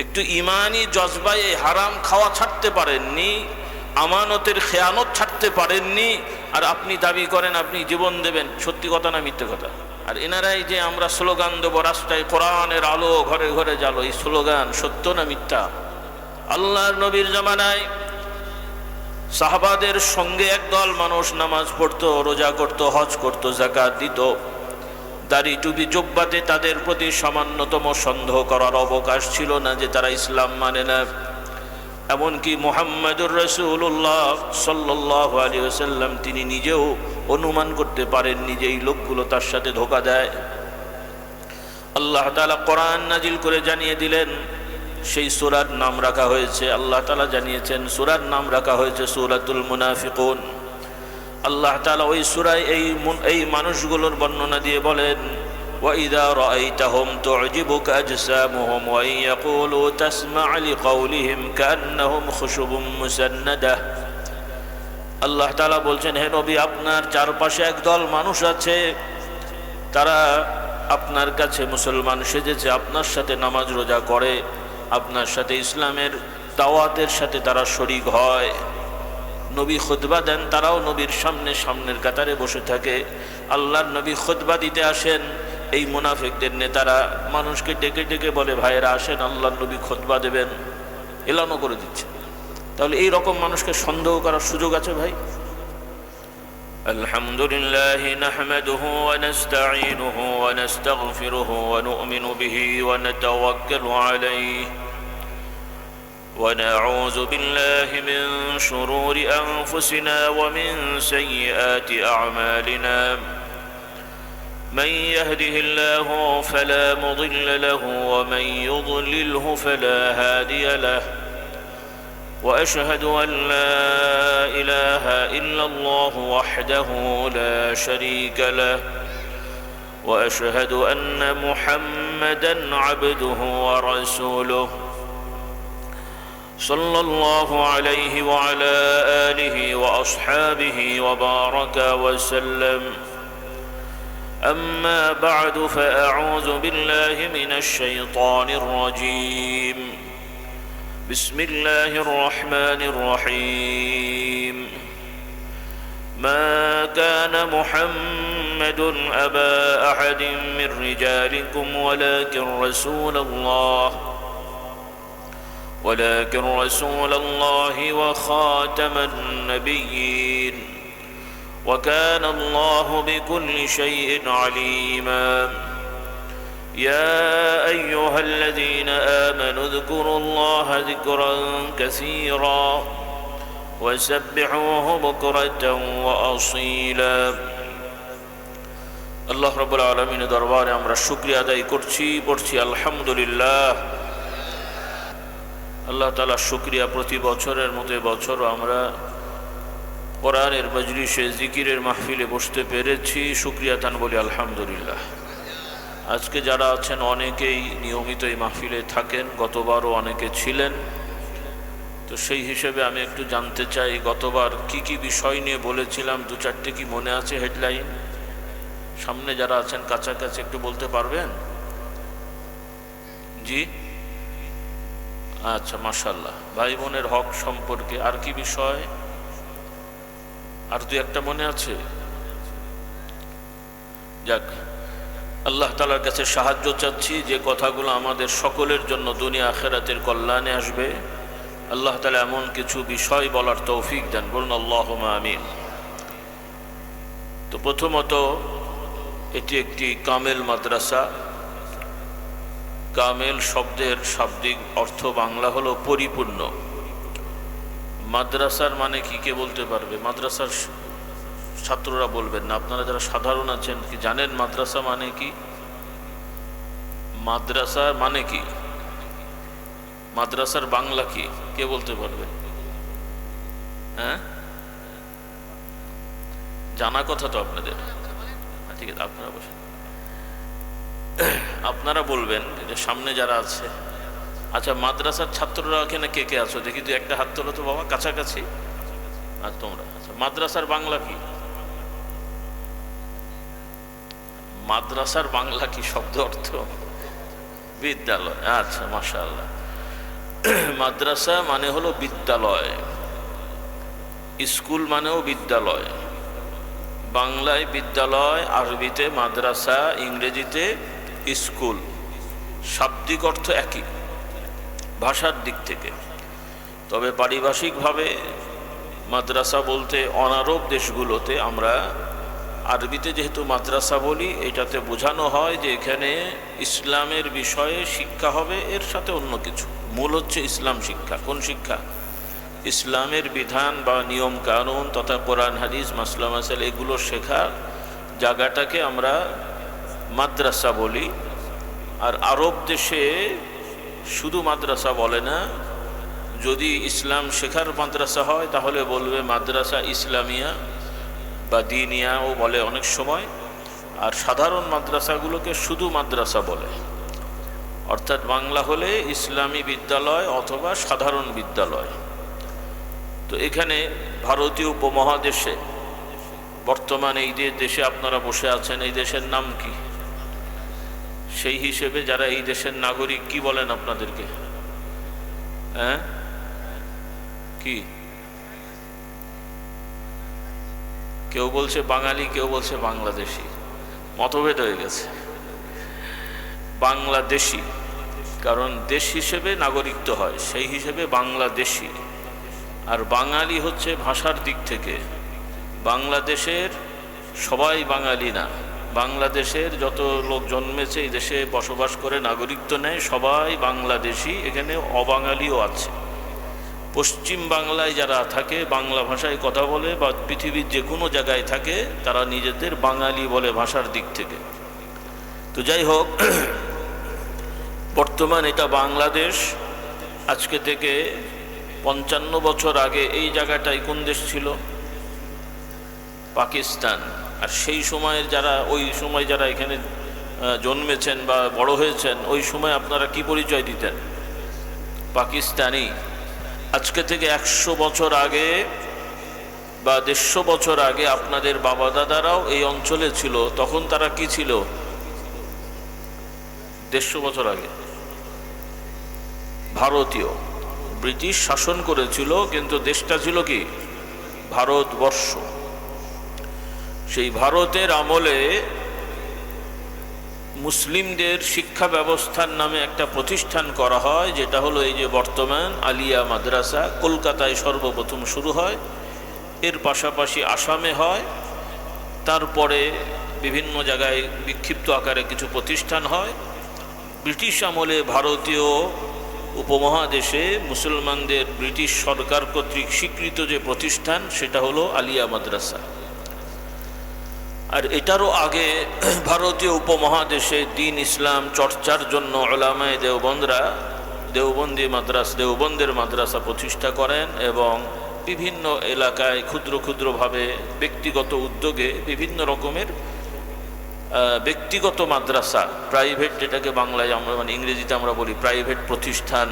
একটু ইমানি জজবায় এই হারাম খাওয়া ছাড়তে পারেননি, আমানতের খেয়ানত ছাড়তে পারেননি, আর আপনি দাবি করেন আপনি জীবন দেবেন। সত্যি কথা না মিথ্যে কথা? আর এনারাই যে আমরা স্লোগান দেবো রাস্তায়, কোরআনের আলো ঘরে ঘরে জ্বালো, এই স্লোগান সত্য না মিথ্যা? আল্লাহর নবীর জামানায় সাহাবাদের সঙ্গে একদল মানুষ নামাজ পড়তো, রোজা করত, হজ করত, যাকাত দিত, দাড়ি টুপি জুব্বাতে তাদের প্রতি সামান্যতম সন্দেহ করার অবকাশ ছিল না যে তারা ইসলাম মানে না। এমনকি মুহাম্মদুর রাসূলুল্লাহ সাল্লাল্লাহু আলাইহি ওয়াসাল্লাম তিনি নিজেও অনুমান করতে পারেননি যে এই লোকগুলো তার সাথে ধোঁকা দেয়। আল্লাহ তাআলা কোরআন নাজিল করে জানিয়ে দিলেন, সেই সূরার নাম রাখা হয়েছে, আল্লাহ তাআলা জানিয়েছেন সূরার নাম রাখা হয়েছে সূরাতুল মুনাফিকুন। আল্লাহ তাআলা ওই সূরায় এই মানুষগুলোর বর্ণনা দিয়ে বলেন, وَإِذَا رَأَيْتَهُمْ تُعْجِبُكَ أَجْسَامُهُمْ وَإِنْ يَقُولُوا تَسْمَعْ لِقَوْلِهِمْ كَأَنَّهُمْ خُشُبٌ مُّسَنَّدَةٌ। আল্লাহ তাআলা বলছেন, হে নবী, আপনার চারপাশে একদল মানুষ আছে, তারা আপনার কাছে মুসলমান সেজেছে, আপনার সাথে নামাজ রোজা করে, আপনার সাথে ইসলামের দাওয়াতের সাথে তারা শরীক হয়। নবী খুতবা দেন, তারাও নবীর সামনের কাতারে বসে থাকে। আল্লাহর নবী খুতবা দিতে আসেন, এই মুনাফিকদের নেতারা মানুষকে ডেকে ডেকে বলে, ভাইয়েরা আসেন, আল্লাহর নবী খুতবা দেবেন, এলানো করে দিচ্ছে। তাহলে এই রকম মানুষকে সন্দেহ করার সুযোগ আছে ভাই? আলহামদুলিল্লাহ নাহমাদুহু ওয়া নাস্তাঈনুহু ওয়া নাস্তাগফিরুহু ওয়া নু'মিনু বিহি ওয়া নাতাওয়াক্কালু আলাইহি ونعوذ بالله من شرور أنفسنا ومن سيئات أعمالنا من يهده الله فلا مضل له ومن يضلله فلا هادي له وأشهد أن لا إله إلا الله وحده لا شريك له وأشهد أن محمدا عبده ورسوله صلى الله عليه وعلى آله وأصحابه وبارك وسلم. أما بعد فأعوذ بالله من الشيطان الرجيم. بسم الله الرحمن الرحيم. ما كان محمد أبا أحد من رجالكم ولكن رسول الله وخاتم النبيين وكان الله بكل شيء عليما. يا أيها الذين آمنوا اذكروا الله ذكرا كثيرا وسبحوه بكرة وأصيلا. الله رب العالمين দরবারে আমরা শুকরিয়া আদায় করছি, পড়ছি আলহামদুলিল্লাহ। আল্লাহ তাআলা শুকরিয়া, প্রতি বছরের মতো বছরও আমরা কোরআনের মজলিসে জিকিরের মাহফিলে বসতে পেরেছি, শুকরিয়া তান বলি আলহামদুলিল্লাহ। আজকে যারা আছেন অনেকেই নিয়মিত এই মাহফিলে থাকেন, গতবারও অনেকে ছিলেন, তো সেই হিসেবে আমি একটু জানতে চাই গতবার কি কি বিষয় নিয়ে বলেছিলাম, দু চারটে কি মনে আছে হেডলাইন? সামনে যারা আছেন কাছাকাছি একটু বলতে পারবেন? জি, আচ্ছা, মাশাআল্লাহ। ভাই বোনের হক সম্পর্কে আর কি বিষয়? আর দু একটা মনে আছে? যাক, আল্লাহ তাআলার কাছে সাহায্য চাচ্ছি যে কথাগুলো আমাদের সকলের জন্য দুনিয়া আখিরাতের কল্যাণে আসবে, আল্লাহ তাআলা এমন কিছু বিষয় বলার তৌফিক দেন, বলুন আল্লাহুম্মা আমিন। তো প্রথমত, এটি একটি কামেল মাদ্রাসা। কামেল শব্দের শাব্দিক অর্থ বাংলা হলো পরিপূর্ণ। মাদ্রাসার মানে কি কে বলতে পারবে? মাদ্রাসার ছাত্ররা বলবেন না, আপনারা যারা সাধারণ আছেন কি জানেন মাদ্রাসা মানে কি? মাদ্রাসা মানে কি? মাদ্রাসার বাংলা কি কে বলতে পারবে? হ্যাঁ, জানা কথা তো আপনাদের। ঠিক আছে, আপনারা বসেন, আপনারা বলবেন যে সামনে যারা আছে। আচ্ছা, মাদ্রাসার ছাত্ররা এখানে কে কে আছো দেখি, তো একটা হাত তোলো তো বাবা, কাছাকাছি। আর তোমরা, আচ্ছা, মাদ্রাসার বাংলা কি? মাদ্রাসার বাংলা কি শব্দ অর্থ? বিদ্যালয়। আচ্ছা, মাশাআল্লাহ। মাদ্রাসা মানে হলো বিদ্যালয়, স্কুল মানেও বিদ্যালয়। বাংলায় বিদ্যালয়, আরবিতে মাদ্রাসা, ইংরেজিতে স্কুল। শাব্দিক অর্থ একই ভাষার দিক থেকে, তবে পারিভাষিকভাবে মাদ্রাসা বলতে অনারব দেশগুলোতে আমরা আরবিতে যেহেতু মাদ্রাসা বলি, এটাতে বোঝানো হয় যে এখানে ইসলামের বিষয়ে শিক্ষা হবে, এর সাথে অন্য কিছু। মূল হচ্ছে ইসলাম শিক্ষা। কোন শিক্ষা? ইসলামের বিধান বা নিয়ম কানুন তথা কোরআন হাদিস মাসলা মাসাইল এগুলো শেখার জায়গাটাকে আমরা মাদ্রাসা বলি। আর আরব দেশে শুধু মাদ্রাসা বলে না, যদি ইসলাম শেখার মাদ্রাসা হয় তাহলে বলবে মাদ্রাসা ইসলামিয়া বা দিনিয়াও বলে অনেক সময়। আর সাধারণ মাদ্রাসাগুলোকে শুধু মাদ্রাসা বলে, অর্থাৎ বাংলা হলে ইসলামী বিদ্যালয় অথবা সাধারণ বিদ্যালয়। তো এখানে ভারতীয় উপমহাদেশে বর্তমানে এই যে দেশে আপনারা বসে আছেন, এই দেশের নাম কি? সেই হিসেবে যারা এই দেশের নাগরিক কি বলেন আপনাদেরকে? হ্যাঁ, কি? কেউ বলছে বাঙালি, কেউ বলছে বাংলাদেশি, মতভেদ হয়ে গেছে। বাংলাদেশি, কারণ দেশ হিসেবে নাগরিকত্ব হয়, সেই হিসেবে বাংলাদেশি। আর বাঙালি হচ্ছে ভাষার দিক থেকে। বাংলাদেশের সবাই বাঙালি না, বাংলাদেশের যত লোক জন্মেছে এই দেশে বসবাস করে নাগরিকত্ব নেয় সবাই বাংলাদেশি, এখানে অবাঙালিও আছে। পশ্চিম বাংলায় যারা থাকে, বাংলা ভাষায় কথা বলে বা পৃথিবীর যে কোনো জায়গায় থাকে, তারা নিজেদের বাঙালি বলে ভাষার দিক থেকে। তো যাই হোক, বর্তমান এটা বাংলাদেশ। আজকে থেকে 55 বছর আগে এই জায়গাটায় কোন দেশ ছিল? পাকিস্তান। আর সেই সময়ের যারা, ওই সময় যারা এখানে জন্মেছেন বা বড় হয়েছেন, ওই সময় আপনারা কি পরিচয় দিতেন? পাকিস্তানি। আজকে থেকে 100 বছর আগে বা 150 বছর আগে আপনাদের বাবা দাদারাও এই অঞ্চলে ছিল, তখন তারা কি ছিল? 150 বছর আগে ভারতীয়। ব্রিটিশ শাসন করেছিল, কিন্তু দেশটা ছিল কি? ভারতবর্ষ। সেই ভারতের আমলে মুসলিমদের শিক্ষা ব্যবস্থার নামে একটা প্রতিষ্ঠান করা হয়, যেটা হলো এই যে বর্তমান আলিয়া মাদ্রাসা। কলকাতায় সর্বপ্রথম শুরু হয়, এর পাশাপাশি আসামে হয়, তারপরে বিভিন্ন জায়গায় বিক্ষিপ্ত আকারে কিছু প্রতিষ্ঠান হয়। ব্রিটিশ আমলে ভারতীয় উপমহাদেশে মুসলমানদের ব্রিটিশ সরকার কর্তৃক স্বীকৃত যে প্রতিষ্ঠান, সেটা হলো আলিয়া মাদ্রাসা। আর এটারও আগে ভারতীয় উপমহাদেশে দ্বীন ইসলাম চর্চার জন্য উলামায়ে দেওবন্দরা দেওবন্দের মাদ্রাসা প্রতিষ্ঠা করেন, এবং বিভিন্ন এলাকায় ক্ষুদ্র ক্ষুদ্রভাবে ব্যক্তিগত উদ্যোগে বিভিন্ন রকমের ব্যক্তিগত মাদ্রাসা, প্রাইভেট, যেটাকে বাংলায় আমরা মানে ইংরেজিতে আমরা বলি প্রাইভেট প্রতিষ্ঠান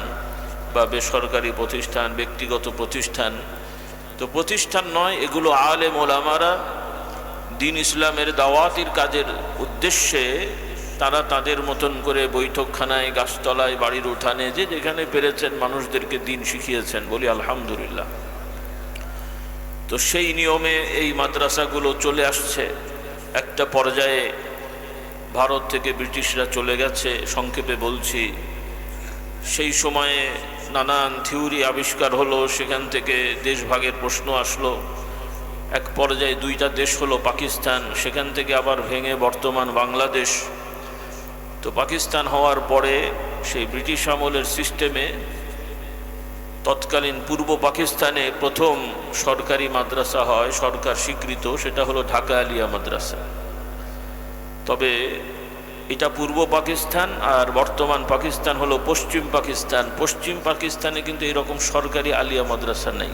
বা বেসরকারি প্রতিষ্ঠান, ব্যক্তিগত প্রতিষ্ঠান। তো প্রতিষ্ঠান নয়, এগুলো আলেম ওলামারা দ্বীন ইসলামের দাওয়াতির কাজের উদ্দেশ্যে তারা তাদের মতন করে বৈঠকখানায়, গাছতলায়, বাড়ির উঠানে, যে যেখানে পেরেছেন মানুষদেরকে দ্বীন শিখিয়েছেন, বলি আলহামদুলিল্লাহ। তো সেই নিয়মে এই মাদ্রাসাগুলো চলে আসছে। একটা পর্যায়ে ভারত থেকে ব্রিটিশরা চলে গেছে, সংক্ষেপে বলছি। সেই সময়ে নানান থিওরি আবিষ্কার হলো, সেখান থেকে দেশভাগের প্রশ্ন আসলো। এক পর্যায়ে দুইটা দেশ হলো পাকিস্তান, সেখান থেকে আবার ভেঙে বর্তমান বাংলাদেশ। তো পাকিস্তান হওয়ার পরে সেই ব্রিটিশ আমলের সিস্টেমে তৎকালীন পূর্ব পাকিস্তানে প্রথম সরকারি মাদ্রাসা হয়, সরকার স্বীকৃত, সেটা হলো ঢাকা আলিয়া মাদ্রাসা। তবে এটা পূর্ব পাকিস্তান, আর বর্তমান পাকিস্তান হলো পশ্চিম পাকিস্তান। পশ্চিম পাকিস্তানে কিন্তু এরকম সরকারি আলিয়া মাদ্রাসা নেই,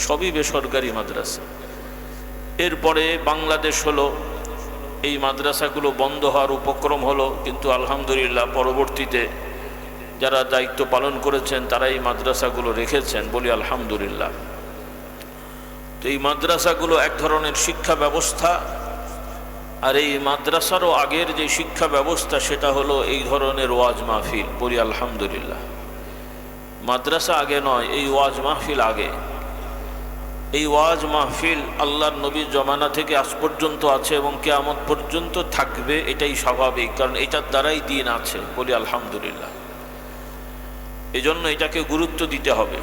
সবই বেসরকারি মাদ্রাসা। এরপরে বাংলাদেশ হলো, এই মাদ্রাসাগুলো বন্ধ হওয়ার উপক্রম হলো, কিন্তু আলহামদুলিল্লাহ পরবর্তীতে যারা দায়িত্ব পালন করেছেন তারা এই মাদ্রাসাগুলো রেখেছেন, বলি আলহামদুলিল্লাহ। তো এই মাদ্রাসাগুলো এক ধরনের শিক্ষা ব্যবস্থা, আর এই মাদ্রাসারও আগের যে শিক্ষা ব্যবস্থা সেটা হলো এই ধরনের ওয়াজ মাহফিল, বলি আলহামদুলিল্লাহ। মাদ্রাসা আগে নয়, এই ওয়াজ মাহফিল আগে। এই ওয়াজ মাহফিল আল্লাহর নবীর জমানা থেকে আজ পর্যন্ত আছে এবং কিয়ামত পর্যন্ত থাকবে, এটাই স্বাভাবিক, কারণ এটার দ্বারাই দিন আছে, বলি আলহামদুলিল্লাহ। এজন্য এটাকে গুরুত্ব দিতে হবে।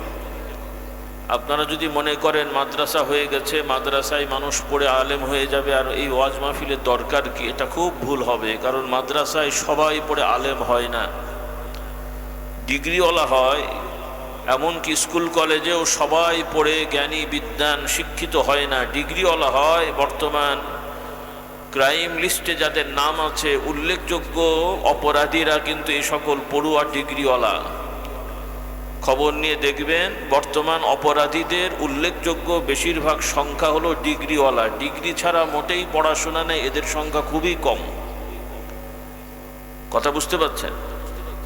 আপনারা যদি মনে করেন মাদ্রাসা হয়ে গেছে, মাদ্রাসায় মানুষ পড়ে আলেম হয়ে যাবে আর এই ওয়াজ মাহফিলের দরকার কি, এটা খুব ভুল হবে। কারণ মাদ্রাসায় সবাই পড়ে আলেম হয় না, ডিগ্রিওয়ালা হয়। এমনকি স্কুল কলেজেও সবাই পড়ে জ্ঞানী বিদ্বান শিক্ষিত হয় না, ডিগ্রিওয়ালা হয়। বর্তমান ক্রাইম লিস্টে যাদের নাম আছে উল্লেখযোগ্য অপরাধীরা কিন্তু এই সকল পড়ুয়া ডিগ্রিওয়ালা। খবর নিয়ে দেখবেন বর্তমান অপরাধীদের উল্লেখযোগ্য বেশিরভাগ সংখ্যা হলো ডিগ্রিওয়ালা। ডিগ্রি ছাড়া মোটেই পড়াশোনা নেই, এদের সংখ্যা খুবই কম। কথা বুঝতে পারছেন?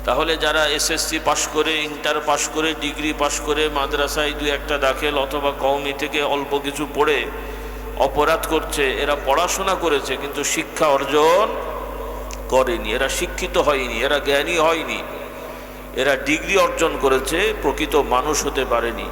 তাহলে যারা এসএসসি পাশ করে, ইন্টার পাশ করে, ডিগ্রি পাশ করে মাদ্রাসায় দু একটা দাখিল অথবা কওমি থেকে অল্প কিছু পড়ে অপরাধ করছে, এরা পড়াশোনা করেছে কিন্তু শিক্ষা অর্জন করেনি, এরা শিক্ষিত হয়নি, এরা জ্ঞানী হয়নি। এরা ডিগ্রি অর্জন করেছে, প্রকৃত মানুষ হতে পারেনি।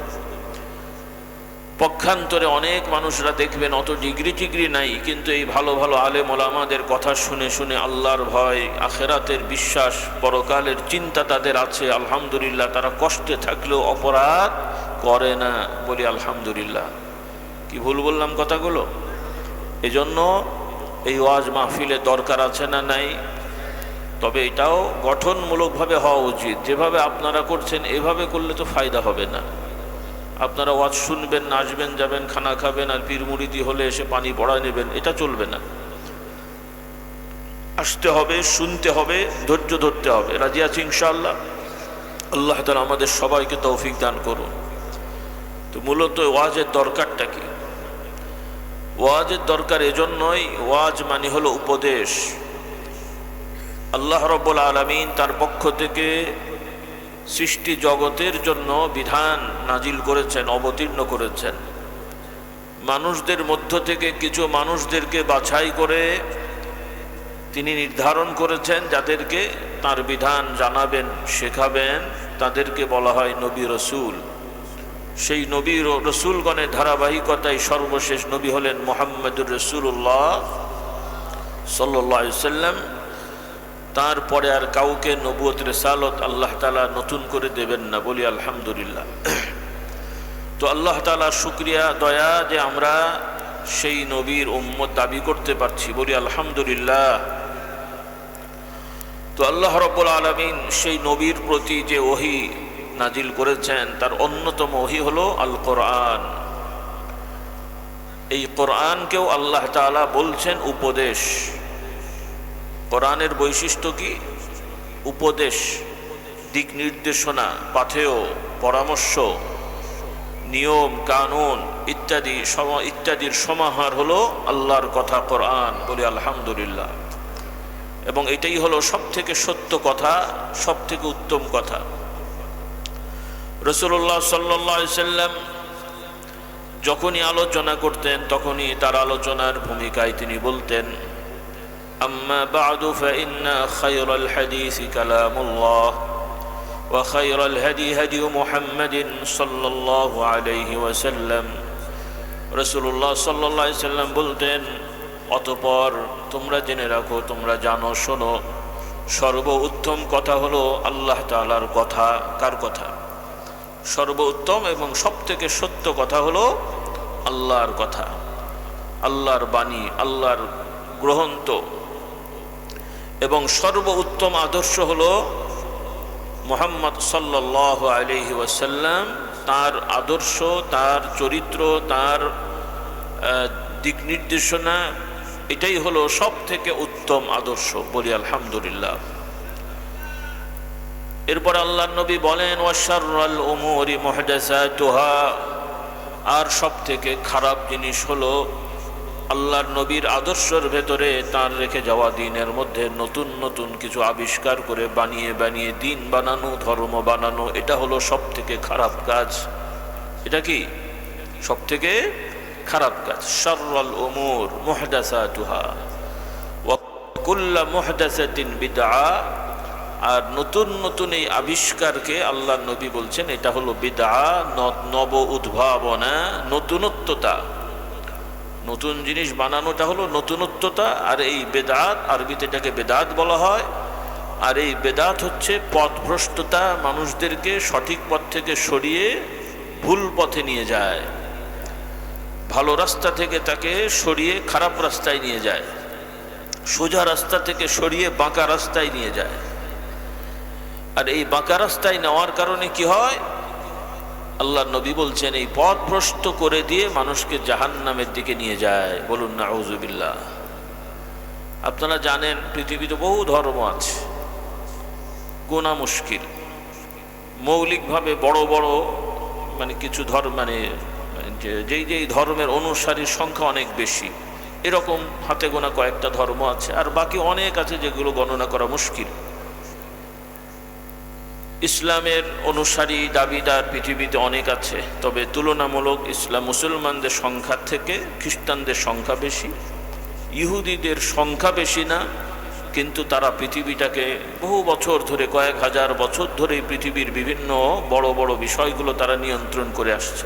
পক্ষান্তরে অনেক মানুষরা দেখবেন অত ডিগ্রি টিগ্রি নাই, কিন্তু এই ভালো ভালো আলেম ওলামাদের কথা শুনে শুনে আল্লাহর ভয়, আখেরাতের বিশ্বাস, পরকালের চিন্তা তাদের আছে, আলহামদুলিল্লাহ। তারা কষ্টে থাকলেও অপরাধ করে না, বলি আলহামদুলিল্লাহ। কি ভুল বললাম কথাগুলো? এজন্য এই ওয়াজ মাহফিলে দরকার আছে না নাই? তবে এটাও গঠনমূলকভাবে হওয়া উচিত। যেভাবে আপনারা করছেন এভাবে করলে তো ফায়দা হবে না। আপনারা ওয়াজ শুনবেন, নাচবেন, যাবেন, খানা খাবেন, আর পীর মুরিদি হলে এসে পানি পড়া নেবেন, এটা চলবে না। আসতে হবে, শুনতে হবে, ধৈর্য ধরতে হবে। রাজি আছি ইনশাআল্লাহ? আল্লাহ তাআলা আমাদের সবাইকে তৌফিক দান করুন। তো মূলত ওয়াজের দরকারটা কি? ওয়াজের দরকার এজন্যই, ওয়াজ মানে হলো উপদেশ। আল্লাহ রাব্বুল আলামিন তার পক্ষ থেকে সৃষ্টি জগতের জন্য বিধান নাজিল করেছেন, অবতীর্ণ করেছেন। মানুষদের মধ্য থেকে কিছু মানুষদেরকে বাছাই করে তিনি নির্ধারণ করেছেন যাদেরকে তার বিধান জানাবেন, শেখাবেন, তাদেরকে বলা হয় নবী রসুল। সেই নবী রসুলগণের ধারাবাহিকতায় সর্বশেষ নবী হলেন মুহাম্মদুর রাসূলুল্লাহ সাল্লাল্লাহু আলাইহি ওয়াসাল্লাম। তারপরে আর কাউকে নবুয়ত রিসালত আল্লাহ তাআলা নতুন করে দেবেন না, বলি আলহামদুলিল্লাহ। তো আল্লাহ তাআলার শুকরিয়া, দয়া যে আমরা সেই নবীর উম্মত দাবি করতে পারছি, বলি আলহামদুলিল্লাহ। তো আল্লাহ রাব্বুল আলামিন সেই নবীর প্রতি যে ওহী নাজিল করেছেন তার অন্যতম ওহী হলো আল কোরআন। এই কোরআনকেও আল্লাহ তাআলা বলছেন উপদেশ। কোরআনের বৈশিষ্ট্য কি? উপদেশ, দিক নির্দেশনা, পাথেয়, পরামর্শ, নিয়ম কানুন ইত্যাদির সমাহার হলো আল্লাহর কথা কোরআন, বলি আলহামদুলিল্লাহ। এবং এটাই হলো সব থেকে সত্য কথা, সব থেকে উত্তম কথা। রাসূলুল্লাহ সাল্লাল্লাহু আলাইহি ওয়াসাল্লাম যখনই আলোচনা করতেন তখনই তার আলোচনার ভূমিকায় তিনি বলতেন, আম্মা বা'দু ফাইন্না খায়রাল হাদিসি কালামুল্লাহ ওয়া খায়রাল হাদি হাদি মুহাম্মাদিন সাল্লাল্লাহু আলাইহি ওয়াসাল্লাম। রাসূলুল্লাহ সাল্লাল্লাহু আলাইহি ওয়াসাল্লাম বলতেন, অতঃপর তোমরা জেনে রাখো, তোমরা জানো, শোনো, সর্বোত্তম কথা হলো আল্লাহ তাআলার কথা। কার কথা? সর্বোত্তম এবং সবথেকে সত্য কথা হলো আল্লাহর কথা, আল্লাহর বাণী, আল্লাহর গ্রন্থ। এবং সর্বোত্তম আদর্শ হলো মুহাম্মদ সাল্লাল্লাহু আলাইহি ওয়াসাল্লাম, তার আদর্শ, তার চরিত্র, তার দিক নির্দেশনা, এটাই হলো সব থেকে উত্তম আদর্শ, বলি আলহামদুলিল্লাহ। এরপর আল্লাহর নবী বলেন, ওয়াশাররাল উমুরি মুহদাসাতুহা, আর সব থেকে খারাপ জিনিস হলো আল্লাহর নবীর আদর্শের ভেতরে তার রেখে যাওয়া দিনের মধ্যে নতুন নতুন কিছু আবিষ্কার করে বানিয়ে বানিয়ে দিন বানানো, ধর্ম বানানো। এটা হলো সব থেকে খারাপ কাজ। এটা কি সব থেকে খারাপ কাজ? শাররাল উমুর মুহদাসাতুহা ওয়া কুল্লু মুহদাসাতিন বিদআ, আর নতুন নতুন এই আবিষ্কারকে আল্লাহ নবী বলছেন এটা হলো বিদআত, নব উদ্ভাবনা, নতুনত্বতা। নতুন জিনিস বানানোটা হলো নতুনত্বতা। আর এই বেদাত, আরবিতে এটাকে বেদাত বলা হয়। আর এই বেদাত হচ্ছে পথভ্রষ্টতা, মানুষদেরকে সঠিক পথ থেকে সরিয়ে ভুল পথে নিয়ে যায়, ভালো রাস্তা থেকে তাকে সরিয়ে খারাপ রাস্তায় নিয়ে যায়, সোজা রাস্তা থেকে সরিয়ে বাঁকা রাস্তায় নিয়ে যায়। আর এই বাঁকা রাস্তায় নেওয়ার কারণে কি হয়? আল্লাহ নবী বলছেন এই পথ ভ্রষ্ট করে দিয়ে মানুষকে জাহান্নামের দিকে নিয়ে যায়। বলুন নাউযুবিল্লাহ। আপনারা জানেন পৃথিবীতে বহু ধর্ম আছে, গোনা মুশকিল। মৌলিকভাবে বড় বড় কিছু ধর্ম যেই যেই ধর্মের অনুসারীর সংখ্যা অনেক বেশি, এরকম হাতে গোনা কয়েকটা ধর্ম আছে। আর বাকি অনেক আছে যেগুলো গণনা করা মুশকিল। ইসলামের অনুসারী দাবিদার পৃথিবীতে অনেক আছে, তবে তুলনামূলক মুসলমানদের সংখ্যা থেকে খ্রিস্টানদের সংখ্যা বেশি, ইহুদিদের সংখ্যা বেশি না, কিন্তু তারা পৃথিবীটাকে বহু বছর ধরে, কয়েক হাজার বছর ধরে পৃথিবীর বিভিন্ন বড় বড় বিষয়গুলো তারা নিয়ন্ত্রণ করে আসছে।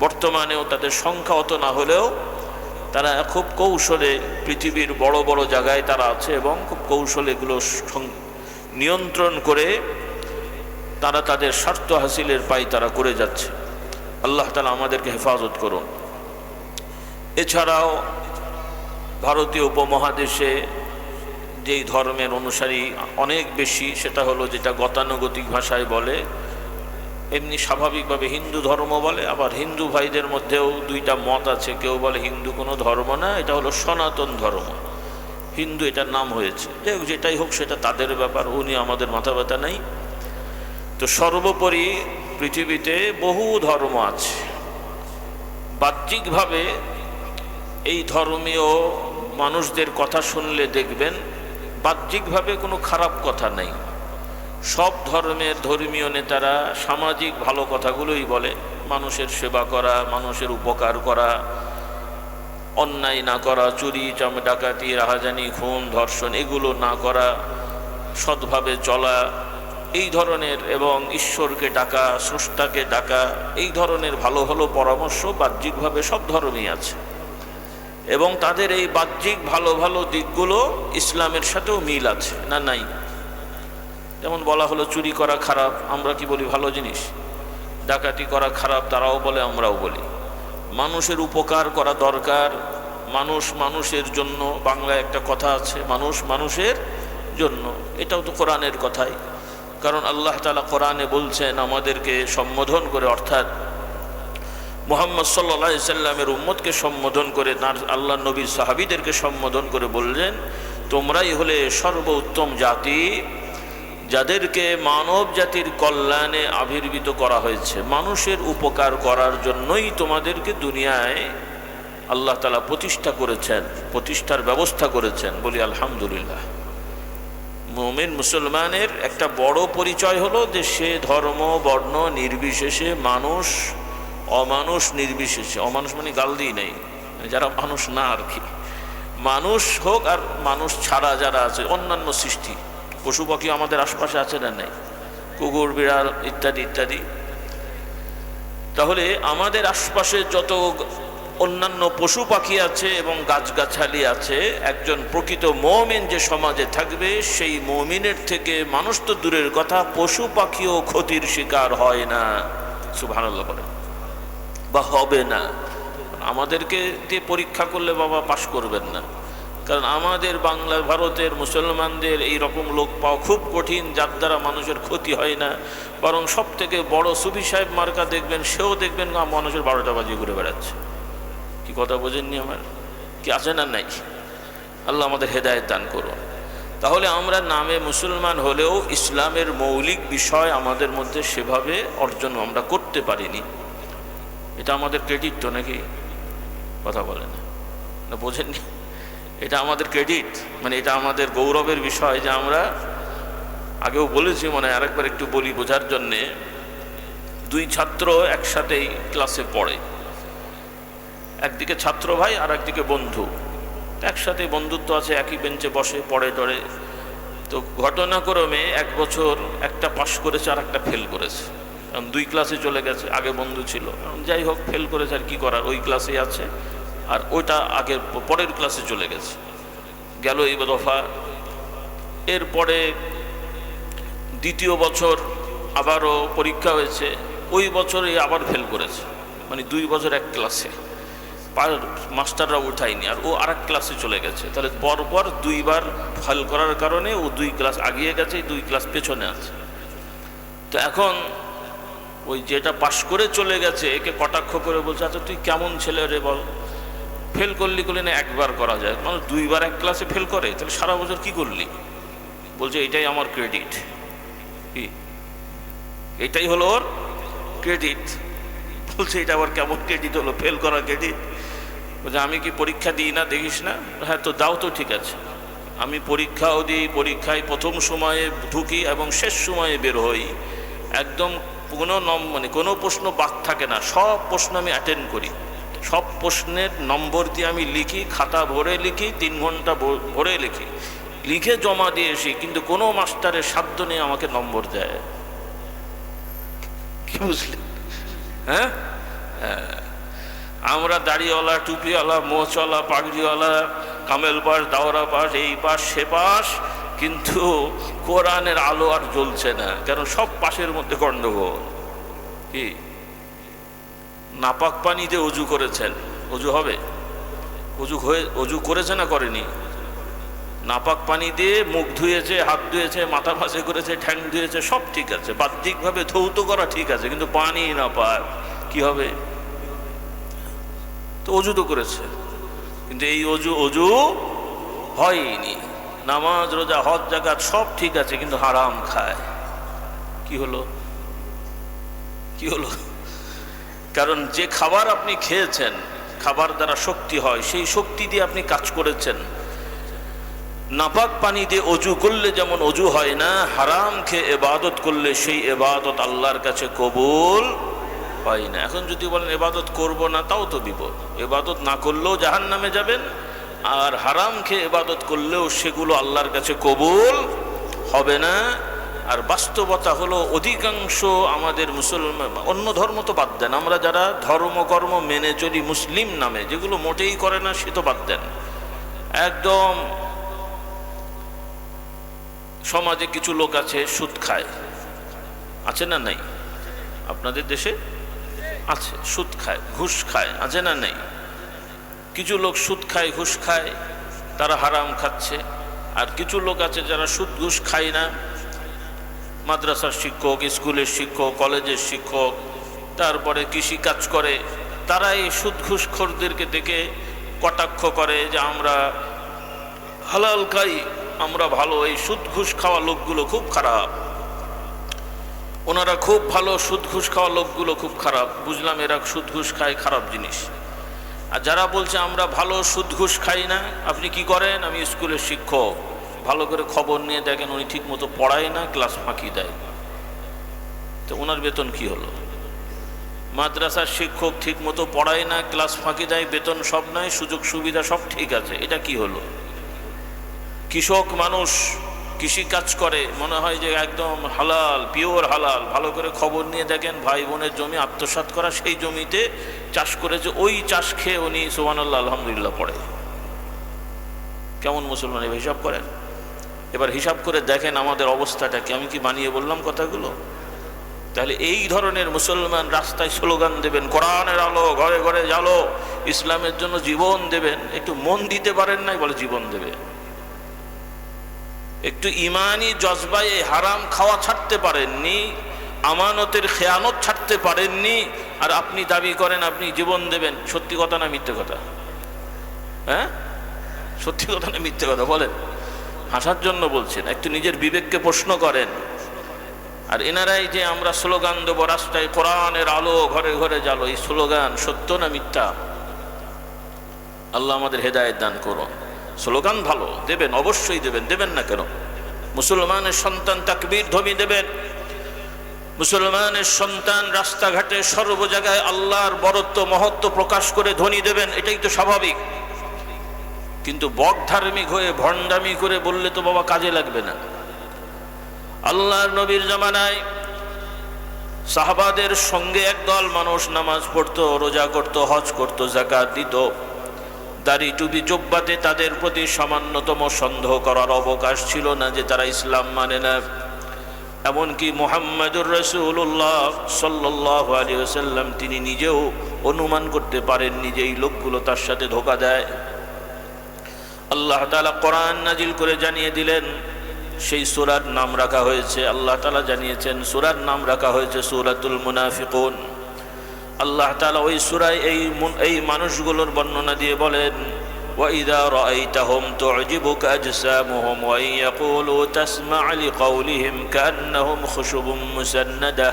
বর্তমানেও তাদের সংখ্যা অত না হলেও তারা খুব কৌশলে পৃথিবীর বড় বড় জায়গায় তারা আছে এবং খুব কৌশলে এগুলো নিয়ন্ত্রণ করে তারা তাদের স্বার্থ হাসিলের পাই তারা করে যাচ্ছে। আল্লাহ তাআলা আমাদেরকে হেফাজত করুন। এছাড়াও ভারতীয় উপমহাদেশে যেই ধর্মের অনুসারী অনেক বেশি, সেটা হলো যেটা গতানুগতিক ভাষায় বলে, এমনি স্বাভাবিকভাবে হিন্দু ধর্ম বলে। আবার হিন্দু ভাইদের মধ্যেও দুইটা মত আছে, কেউ বলে হিন্দু কোনো ধর্ম না, এটা হলো সনাতন ধর্ম, হিন্দু এটার নাম হয়েছে। যেটাই হোক সেটা তাদের ব্যাপার, উনি আমাদের মাথা ব্যথা নেই। তো সর্বোপরি পৃথিবীতে বহু ধর্ম আছে। বাহ্যিকভাবে এই ধর্মীয় মানুষদের কথা শুনলে দেখবেন বাহ্যিকভাবে কোনো খারাপ কথা নেই। সব ধর্মের ধর্মীয় নেতারা সামাজিক ভালো কথাগুলোই বলে, মানুষের সেবা করা, মানুষের উপকার করা, অন্যায় না করা, চুরি ডাকাতি রাহাজানি খুন ধর্ষণ এগুলো না করা, সৎভাবে চলা, এই ধরনের, এবং ঈশ্বরকে ডাকা, স্রষ্টাকে ডাকা, এই ধরনের ভালো ভালো পরামর্শ বাহ্যিকভাবে সব ধর্মেই আছে। এবং তাদের এই বাহ্যিক ভালো ভালো দিকগুলো ইসলামের সাথেও মিল আছে, না নাই? যেমন বলা হলো চুরি করা খারাপ, আমরা কি বলি ভালো জিনিস। ডাকাতি করা খারাপ, তারাও বলে, আমরাও বলি। মানুষের উপকার করা দরকার, মানুষ মানুষের জন্য, বাংলায় একটা কথা আছে, মানুষ মানুষের জন্য, এটাও তো কোরআনের কথাই। কারণ আল্লাহ তাআলা কোরআনে বলছেন আমাদেরকে সম্বোধন করে, অর্থাৎ মুহাম্মদ সাল্লাল্লাহু আলাইহি সাল্লামের উম্মতকে সম্বোধন করে, তার আল্লাহ নবীর সাহাবীদেরকে সম্বোধন করে বললেন, তোমরাই হলে সর্বোত্তম জাতি, যাদেরকে মানব জাতির কল্যাণে আবির্ভূত করা হয়েছে। মানুষের উপকার করার জন্যই তোমাদেরকে দুনিয়ায় আল্লাহ তাআলা প্রতিষ্ঠা করেছেন, প্রতিষ্ঠার ব্যবস্থা করেছেন। বলি আলহামদুলিল্লাহ। মুমিন মুসলমানের একটা বড় পরিচয় হলো যে সে ধর্ম বর্ণ নির্বিশেষে, মানুষ অমানুষ নির্বিশেষে, অমানুষ মানে গাল দিই নেই, যারা মানুষ না আর কি, মানুষ হোক আর মানুষ ছাড়া যারা আছে, অন্যান্য সৃষ্টি, পশু পাখি আমাদের আশপাশে আছে না নেই, কুকুর বিড়াল ইত্যাদি ইত্যাদি। তাহলে আমাদের আশপাশে যত অন্যান্য পশু পাখি আছে এবং গাছগাছালি আছে, একজন প্রকৃত মুমিন যে সমাজে থাকবে, সেই মুমিনের থেকে মানুষ তো দূরের কথা, পশু পাখিও ক্ষতির শিকার হয় না। সুবহানাল্লাহ বলেন, বা হবে না। আমাদেরকে দিয়ে পরীক্ষা করলে বাবা পাশ করবেন না, কারণ আমাদের বাংলা ভারতের মুসলমানদের এই রকম লোক পাওয়া খুব কঠিন, যার দ্বারা মানুষের ক্ষতি হয় না। বরং সব থেকে বড় সুফি সাহেব মার্কা দেখবেন, সেও দেখবেন মানুষের 12টা বাজিয়ে ঘুরে বেড়াচ্ছে। কি কথা বোঝেননি আমার? কি আছে না নাই? আল্লাহ আমাদের হেদায়েত দান করুন। তাহলে আমরা নামে মুসলমান হলেও ইসলামের মৌলিক বিষয় আমাদের মধ্যে সেভাবে অর্জন আমরা করতে পারিনি। এটা আমাদের ক্রেডিট তো নাকি? কথা বলেন না, বোঝেননি? এটা আমাদের ক্রেডিট, মানে এটা আমাদের গৌরবের বিষয় যে আমরা, আগেও বলেছি মনে হয়, আরেকবার একটু বলি বোঝার জন্যে। দুই ছাত্র একসাথেই ক্লাসে পড়ে, একদিকে ছাত্র ভাই আর একদিকে বন্ধু, একসাথে বন্ধুত্ব আছে, একই বেঞ্চে বসে পড়ে টড়ে। তো তো ঘটনাক্রমে এক বছর একটা পাশ করেছে আর একটা ফেল করেছে, কারণ 2 ক্লাসে চলে গেছে, আগে বন্ধু ছিল, যাই হোক ফেল করেছে আর কি করার, ওই ক্লাসে আছে আর ওইটা আগের পরের ক্লাসে চলে গেছে, গেল এই দফা। এরপরে দ্বিতীয় বছর আবারও পরীক্ষা হয়েছে, ওই বছরে আবার ফেল করেছে, মানে 2 বছর এক ক্লাসে মাস্টাররা উঠায়নি, আর ও আর এক ক্লাসে চলে গেছে। তাহলে পরপর 2 বার ফেল করার কারণে ও 2 ক্লাস আগিয়ে গেছে, 2 ক্লাস পেছনে আছে। তো এখন ওই যেটা পাশ করে চলে গেছে একে কটাক্ষ করে বলছে, আচ্ছা তুই কেমন ছেলে রে বল, ফেল করলি না একবার করা যায়, মানে 2 বার এক ক্লাসে ফেল করে, তাহলে সারা বছর কি করলি? বলছে এটাই আমার ক্রেডিট। কি এটাই হলো ওর ক্রেডিট? বলছে এটা আবার কেমন ক্রেডিট হলো, ফেল করা ক্রেডিট? বলছে আমি কি পরীক্ষা দিই না, দেখিস না? হ্যাঁ তো দাও তো, ঠিক আছে, আমি পরীক্ষাও দিই, পরীক্ষায় প্রথম সময়ে ঢুকি এবং শেষ সময়ে বের হই, একদম কোনো প্রশ্ন বাদ থাকে না, সব প্রশ্ন আমি অ্যাটেন্ড করি, সব প্রশ্নের নম্বর দিয়ে আমি লিখি, খাতা ভরে লিখি, 3 ঘন্টা ভরে লিখি, লিখে জমা দিয়ে এসি, কিন্তু কোনো মাস্টারের সাধ্য নেই আমাকে নম্বর দেয়। কি বুঝলেন? হ্যাঁ, আমরা দাড়িওয়ালা, টুপিওয়ালা, মোচওয়ালা, পাগড়িওয়ালা, কামেল পাস, দাওরা পাস, এই পাস সে পাস, কিন্তু কোরআনের আলো আর জ্বলছে না, কারণ সব পাশের মধ্যে গন্ডগোল। কি নাপাক পানি দিয়ে অজু করেছেন, অজু হবে? অজু করেছে না করেনি? নাপাক পানি দিয়ে মুখ ধুয়েছে, হাত ধুয়েছে, মাথা ভাঁজে করেছে, ঠ্যাং ধুয়েছে, সব ঠিক আছে, বাহ্যিকভাবে ধৌত করা ঠিক আছে, কিন্তু পানি নাপাক, কি হবে? তো অজু তো করেছে, কিন্তু এই অজু হয়নি। নামাজ, রোজা, হজ, যাকাত সব ঠিক আছে, কিন্তু হারাম খায়। কি হলো? কারণ যে খাবার আপনি খেয়েছেন, খাবার দ্বারা শক্তি হয়, সেই শক্তি দিয়ে আপনি কাজ করেছেন। নাপাক পানি দিয়ে অজু করলে যেমন অজু হয় না, হারাম খেয়ে ইবাদত করলে সেই ইবাদত আল্লাহর কাছে কবুল হয় না। এখন যদি বলেন ইবাদত করব না, তাও তো বিপদ, ইবাদত না করলেও জাহান্নামে যাবেন, আর হারাম খেয়ে ইবাদত করলেও সেগুলো আল্লাহর কাছে কবুল হবে না। আর বাস্তবতা হলো অধিকাংশ আমাদের মুসলমান, অন্য ধর্ম তো বাদ দেন, আমরা যারা ধর্মকর্ম মেনে চলি মুসলিম নামে, যেগুলো মোটেই করে না সে তো বাদ দেন, একদম সমাজে কিছু লোক আছে সুদ খায়, আছে না নাই? আপনাদের দেশে আছে, সুদ খায়, ঘুষ খায়, আছে না নাই? কিছু লোক সুদ খায়, ঘুষ খায়, তারা হারাম খাচ্ছে। আর কিছু লোক আছে যারা সুদ ঘুষ খায় না, মাদ্রাসার শিক্ষক, স্কুলের শিক্ষক, কলেজের শিক্ষক, তারপরে কৃষি কাজ করে, তারা এই সুদ ঘুষখোরদেরকে দেখে কটাক্ষ করে যে আমরা হালাল খাই, আমরা ভালো, এই সুদ ঘুষ খাওয়া লোকগুলো খুব খারাপ, ওনারা খুব ভালো, সুদ ঘুষ খাওয়া লোকগুলো খুব খারাপ। বুঝলাম এরা সুদ ঘুষ খায়, খারাপ জিনিস। আর যারা বলছে আমরা ভালো, সুদ ঘুষ খাই না, আপনি কি করেন? আমি স্কুলের শিক্ষক, ভালো করে খবর নিয়ে দেখেন উনি ঠিক মতো পড়ায় না, ক্লাস ফাঁকি দেয়, তো ওনার বেতন কি হলো? মাদ্রাসার শিক্ষক ঠিক মতো পড়ায় না, ক্লাস ফাঁকি দেয়, বেতন সব নাই, সুযোগ সুবিধা সব ঠিক আছে, এটা কি হলো? কৃষক মানুষ কৃষি কাজ করে, মনে হয় যে একদম হালাল, পিওর হালাল, ভালো করে খবর নিয়ে দেখেন ভাই বোনের জমি আত্মসাৎ করা, সেই জমিতে চাষ করেছে, ওই চাষ খেয়ে উনি সুবহানাল্লাহ আলহামদুলিল্লাহ পড়ে। কেমন মুসলমান? এবার হিসাব করেন, এবার হিসাব করে দেখেন আমাদের অবস্থাটা কি। আমি কি বানিয়ে বললাম কথাগুলো? তাহলে এই ধরনের মুসলমান রাস্তায় স্লোগান দেবেন, কোরআনের আলো ঘরে ঘরে জ্বালো, ইসলামের জন্য জীবন দেবেন, একটু মন দিতে পারেন নাই বলে জীবন দেবে। একটু ইমানি জজবায় হারাম খাওয়া ছাড়তে পারেননি, আমানতের খেয়ানত ছাড়তে পারেননি, আর আপনি দাবি করেন আপনি জীবন দেবেন। সত্যি কথা না মিথ্যে কথা? হ্যাঁ, সত্যি কথা না মিথ্যে কথা বলেন? হাসার জন্য বলছেন, একটু নিজের বিবেককে প্রশ্ন করেন। আর এনারাই যে আমরা স্লোগান দেবো রাস্তায়, কোরআনের আলো ঘরে ঘরে জ্বালো, এই স্লোগান সত্য না মিথ্যা? আল্লাহ আমাদের হেদায়েত দান করুন। স্লোগান ভালো, দেবেন, অবশ্যই দেবেন, দেবেন না কেন? মুসলমানের সন্তান তাকবীর ধ্বনি দেবেন, মুসলমানের সন্তান রাস্তাঘাটে সর্ব জায়গায় আল্লাহর বরত্ব মহত্ব প্রকাশ করে ধ্বনি দেবেন, এটাই তো স্বাভাবিক। কিন্তু বক ধার্মিক হয়ে ভণ্ডামি করে বললে তো বাবা কাজে লাগবে না। আল্লাহর নবীর জামানায় সাহাবাদের সঙ্গে একদল মানুষ নামাজ পড়তো, রোজা করত, হজ করত, যাকাত দিত। দাড়ি টুপি জুব্বাতে তাদের প্রতি সামান্যতম সন্দেহ করার অবকাশ ছিল না যে তারা ইসলাম মানে না। এমনকি মুহাম্মদুর রাসূলুল্লাহ সাল্লাল্লাহু আলাইহি ওয়াসাল্লাম তিনি নিজেও অনুমান করতে পারেননি যে এই লোকগুলো তার সাথে ধোঁকা দেয়। আল্লাহ তাআলা কোরআন নাজিল করে জানিয়ে দিলেন, সেই সূরার নাম রাখা হয়েছে, আল্লাহ তাআলা জানিয়েছেন সূরার নাম রাখা হয়েছে সূরাতুল মুনাফিকুন। আল্লাহ তাআলা ওই সূরায় এই মানুষগুলোর বর্ণনা দিয়ে বলেন, وَإِذَا رَأَيْتَهُمْ تُعْجِبُكَ أَجْسَامُهُمْ وَإِنْ يَقُولُوا تَسْمَعْ لِقَوْلِهِمْ كَأَنَّهُمْ خُشُبٌ مُّسَنَّدَةٌ।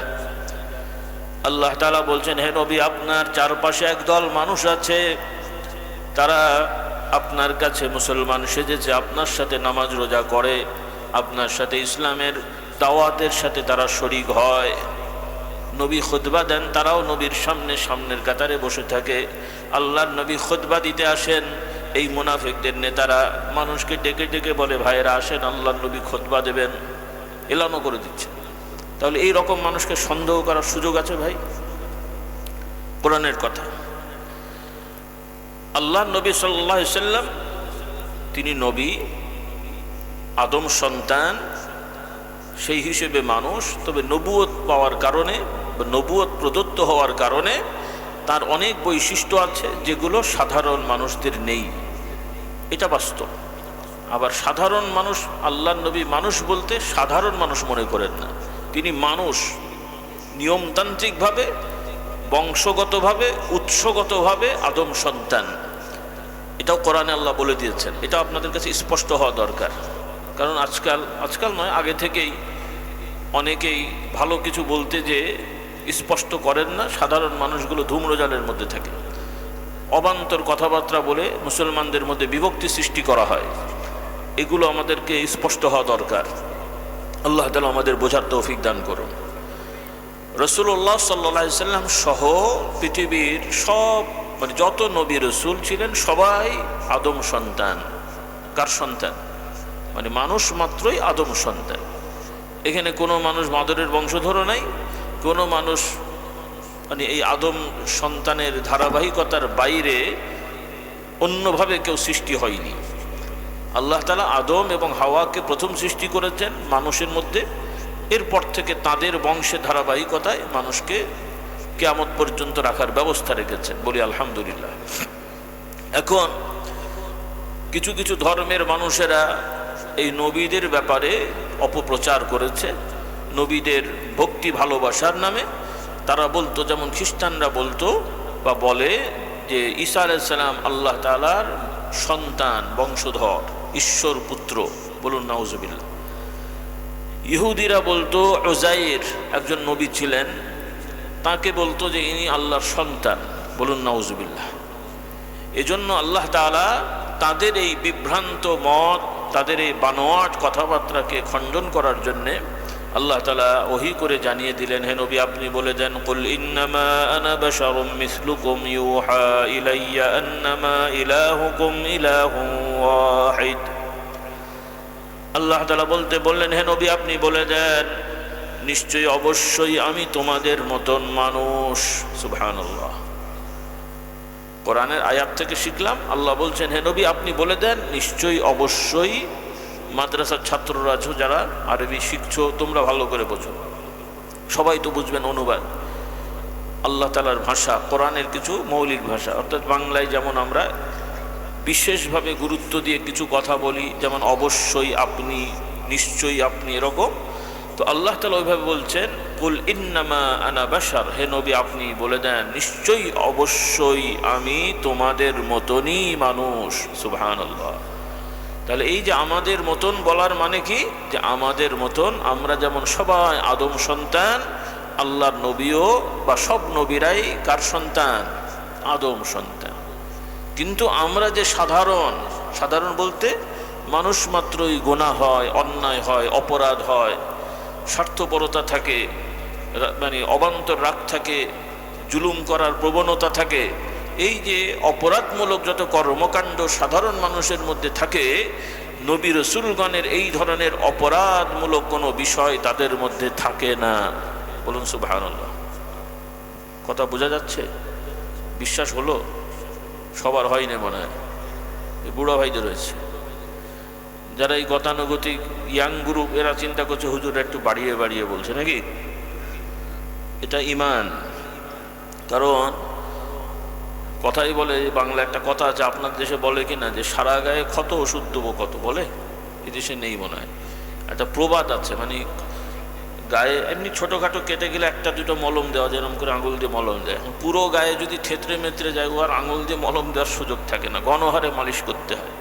আল্লাহ তাআলা বলছেন, হে নবী, আপনার চারপাশে একদল মানুষ আছে, তারা আপনার কাছে মুসলমান সেজেছে, আপনার সাথে নামাজ রোজা করে, আপনার সাথে ইসলামের দাওয়াতের সাথে তারা শরীক হয়। নবী খুতবা দেন, তারাও নবীর সামনের কাতারে বসে থাকে। আল্লাহর নবী খুতবা দিতে আসেন, এই মুনাফিকদের নেতারা মানুষকে ডেকে ডেকে বলে, ভাইয়েরা আসেন, আল্লাহর নবী খুতবা দেবেন, এলানো করে দিচ্ছে। তাহলে এই রকম মানুষকে সন্দেহ করার সুযোগ আছে ভাই? কোরআনের কথা। আল্লাহর নবী সাল্লাল্লাহু আলাইহি ওয়াসাল্লাম তিনি নবী, আদম সন্তান, সেই হিসেবে মানুষ। তবে নবুয়ত পাওয়ার কারণে বা নবুয়ত প্রদত্ত হওয়ার কারণে তার অনেক বৈশিষ্ট্য আছে যেগুলো সাধারণ মানুষদের নেই, এটা বাস্তব। আবার সাধারণ মানুষ, আল্লাহর নবী মানুষ বলতে সাধারণ মানুষ মনে করেন না, তিনি মানুষ, নিয়মতান্ত্রিকভাবে, বংশগতভাবে, উৎসগতভাবে আদম সন্তান। এটাও কোরআনে আল্লাহ বলে দিয়েছেন। এটা আপনাদের কাছে স্পষ্ট হওয়া দরকার, কারণ আজকাল নয়, আগে থেকেই অনেকেই ভালো কিছু বলতে যে স্পষ্ট করেন না, সাধারণ মানুষগুলো ধূম্রজালের মধ্যে থাকে, অবান্তর কথাবার্তা বলে মুসলমানদের মধ্যে বিভক্তি সৃষ্টি করা হয়। এগুলো আমাদেরকে স্পষ্ট হওয়া দরকার। আল্লাহ তাআলা আমাদের বোঝার তৌফিক দান করুন। রাসূলুল্লাহ সাল্লাল্লাহু আলাইহি ওয়াসাল্লাম সহ পৃথিবীর সব যত নবী রাসূল ছিলেন সবাই আদম সন্তান। কার সন্তান? মানুষ মাত্রই আদম সন্তান। এখানে কোনো মানুষ মাদরের বংশধর নাই, কোনো মানুষ এই আদম সন্তানের ধারাবাহিকতার বাইরে অন্যভাবে কেউ সৃষ্টি হয়নি। আল্লাহ তাআলা আদম এবং হাওয়াকে প্রথম সৃষ্টি করেছেন মানুষের মধ্যে, এরপর থেকে তাদের বংশের ধারাবাহিকতায় মানুষকে কিয়ামত পর্যন্ত রাখার ব্যবস্থা রেখেছেন। বলি আলহামদুলিল্লাহ। এখন কিছু কিছু ধর্মের মানুষেরা এই নবীদের ব্যাপারে অপপ্রচার করেছে, নবীদের ভক্তি ভালোবাসার নামে। তারা বলতো, যেমন খ্রিস্টানরা বলতো বা বলে যে ঈসা আলাইহিস সালাম আল্লাহ তাআলার সন্তান, বংশধর, ঈশ্বর পুত্র। বলুন নাউজুবিল্লাহ। ইহুদিরা বলতো উযাইর একজন নবী ছিলেন, তাকে বলতো যে ইনি আল্লাহর সন্তান। বলুন নাউজুবিল্লাহ। এজন্য আল্লাহ তাআলা তাদের এই বিভ্রান্ত মত, তাদের এই বানোয়াট কথাবার্তাকে খণ্ডন করার জন্যে আল্লাহ তাআলা ওহী করে জানিয়ে দিলেন, হে নবী আপনি বলে দেন, কুল ইন্নামা আনা বাশারুম মিসলুকুম ইউহা ইলাইয়া আন্নামা ইলাহুকুম ইলাহুন ওয়াহিদ। আল্লাহ তাআলা বললেন, হে নবী আপনি বলে দেন, নিশ্চয়ই অবশ্যই আমি তোমাদের মতন মানুষ। সুবহানাল্লাহ। কোরআনের আয়াত থেকে শিখলাম, আল্লাহ বলছেন, হে নবী আপনি বলে দেন, নিশ্চয়ই অবশ্যই। মাদ্রাসার ছাত্ররা আছো যারা আরবি শিখছো, তোমরা ভালো করে বোঝো, সবাই তো বুঝবেন অনুবাদ। আল্লাহ তাআলার ভাষা, কোরআনের কিছু মৌলিক ভাষা, অর্থাৎ বাংলায় যেমন আমরা বিশেষভাবে গুরুত্ব দিয়ে কিছু কথা বলি, যেমন অবশ্যই, আপনি, নিশ্চয়ই আপনি, এরকম। তো আল্লাহ তাআলা ওইভাবে বলছেন, কুল ইন্নামা আনা বাশার, হে নবী আপনি বলে দেন, নিশ্চয়ই অবশ্যই আমি তোমাদের মতনই মানুষ। সুবহানাল্লাহ। তাহলে এই যে আমাদের মতন বলার মানে কি? যে আমাদের মতন, আমরা যেমন সবাই আদম সন্তান, আল্লাহর নবীও বা সব নবীরাই কার সন্তান? আদম সন্তান। কিন্তু আমরা যে সাধারণ বলতে মানুষ মাত্রই গুনাহ হয়, অন্যায় হয়, অপরাধ হয়, স্বার্থপরতা থাকে, অবান্তর রাগ থাকে, জুলুম করার প্রবণতা থাকে। এই যে অপরাধমূলক যত কর্মকাণ্ড সাধারণ মানুষের মধ্যে থাকে, নবী রাসূলগণের এই ধরনের অপরাধমূলক কোনো বিষয় তাদের মধ্যে থাকে না। বলুন সুবহানাল্লাহ। কথা বোঝা যাচ্ছে? বিশ্বাস হলো? সবার হয়নি মনে হয়, এই বুড়ো ভাইদের রয়েছে। যারা এই গতানুগতিক ইয়াং গ্রুপ, এরা চিন্তা করছে হুজুর একটু বাড়িয়ে বাড়িয়ে বলছে নাকি। এটা ঈমান। কারণ কথাই বলে, বাংলা একটা কথা আছে, আপনার দেশে বলে কি না, যে সারা গায়ে ক্ষত ওষুধ দেবো কত, বলে? এই দেশে নেই মনে হয়। একটা প্রবাদ আছে, মানে গায়ে এমনি ছোটোখাটো কেটে গেলে একটা দুটো মলম দেওয়া, যেরকম করে আঙুল দিয়ে মলম দেয়। এখন পুরো গায়ে যদি থেতরে মেতরে যায়, ও আর আঙুল দিয়ে মলম দেওয়ার সুযোগ থাকে না, গণহারে মালিশ করতে হয়।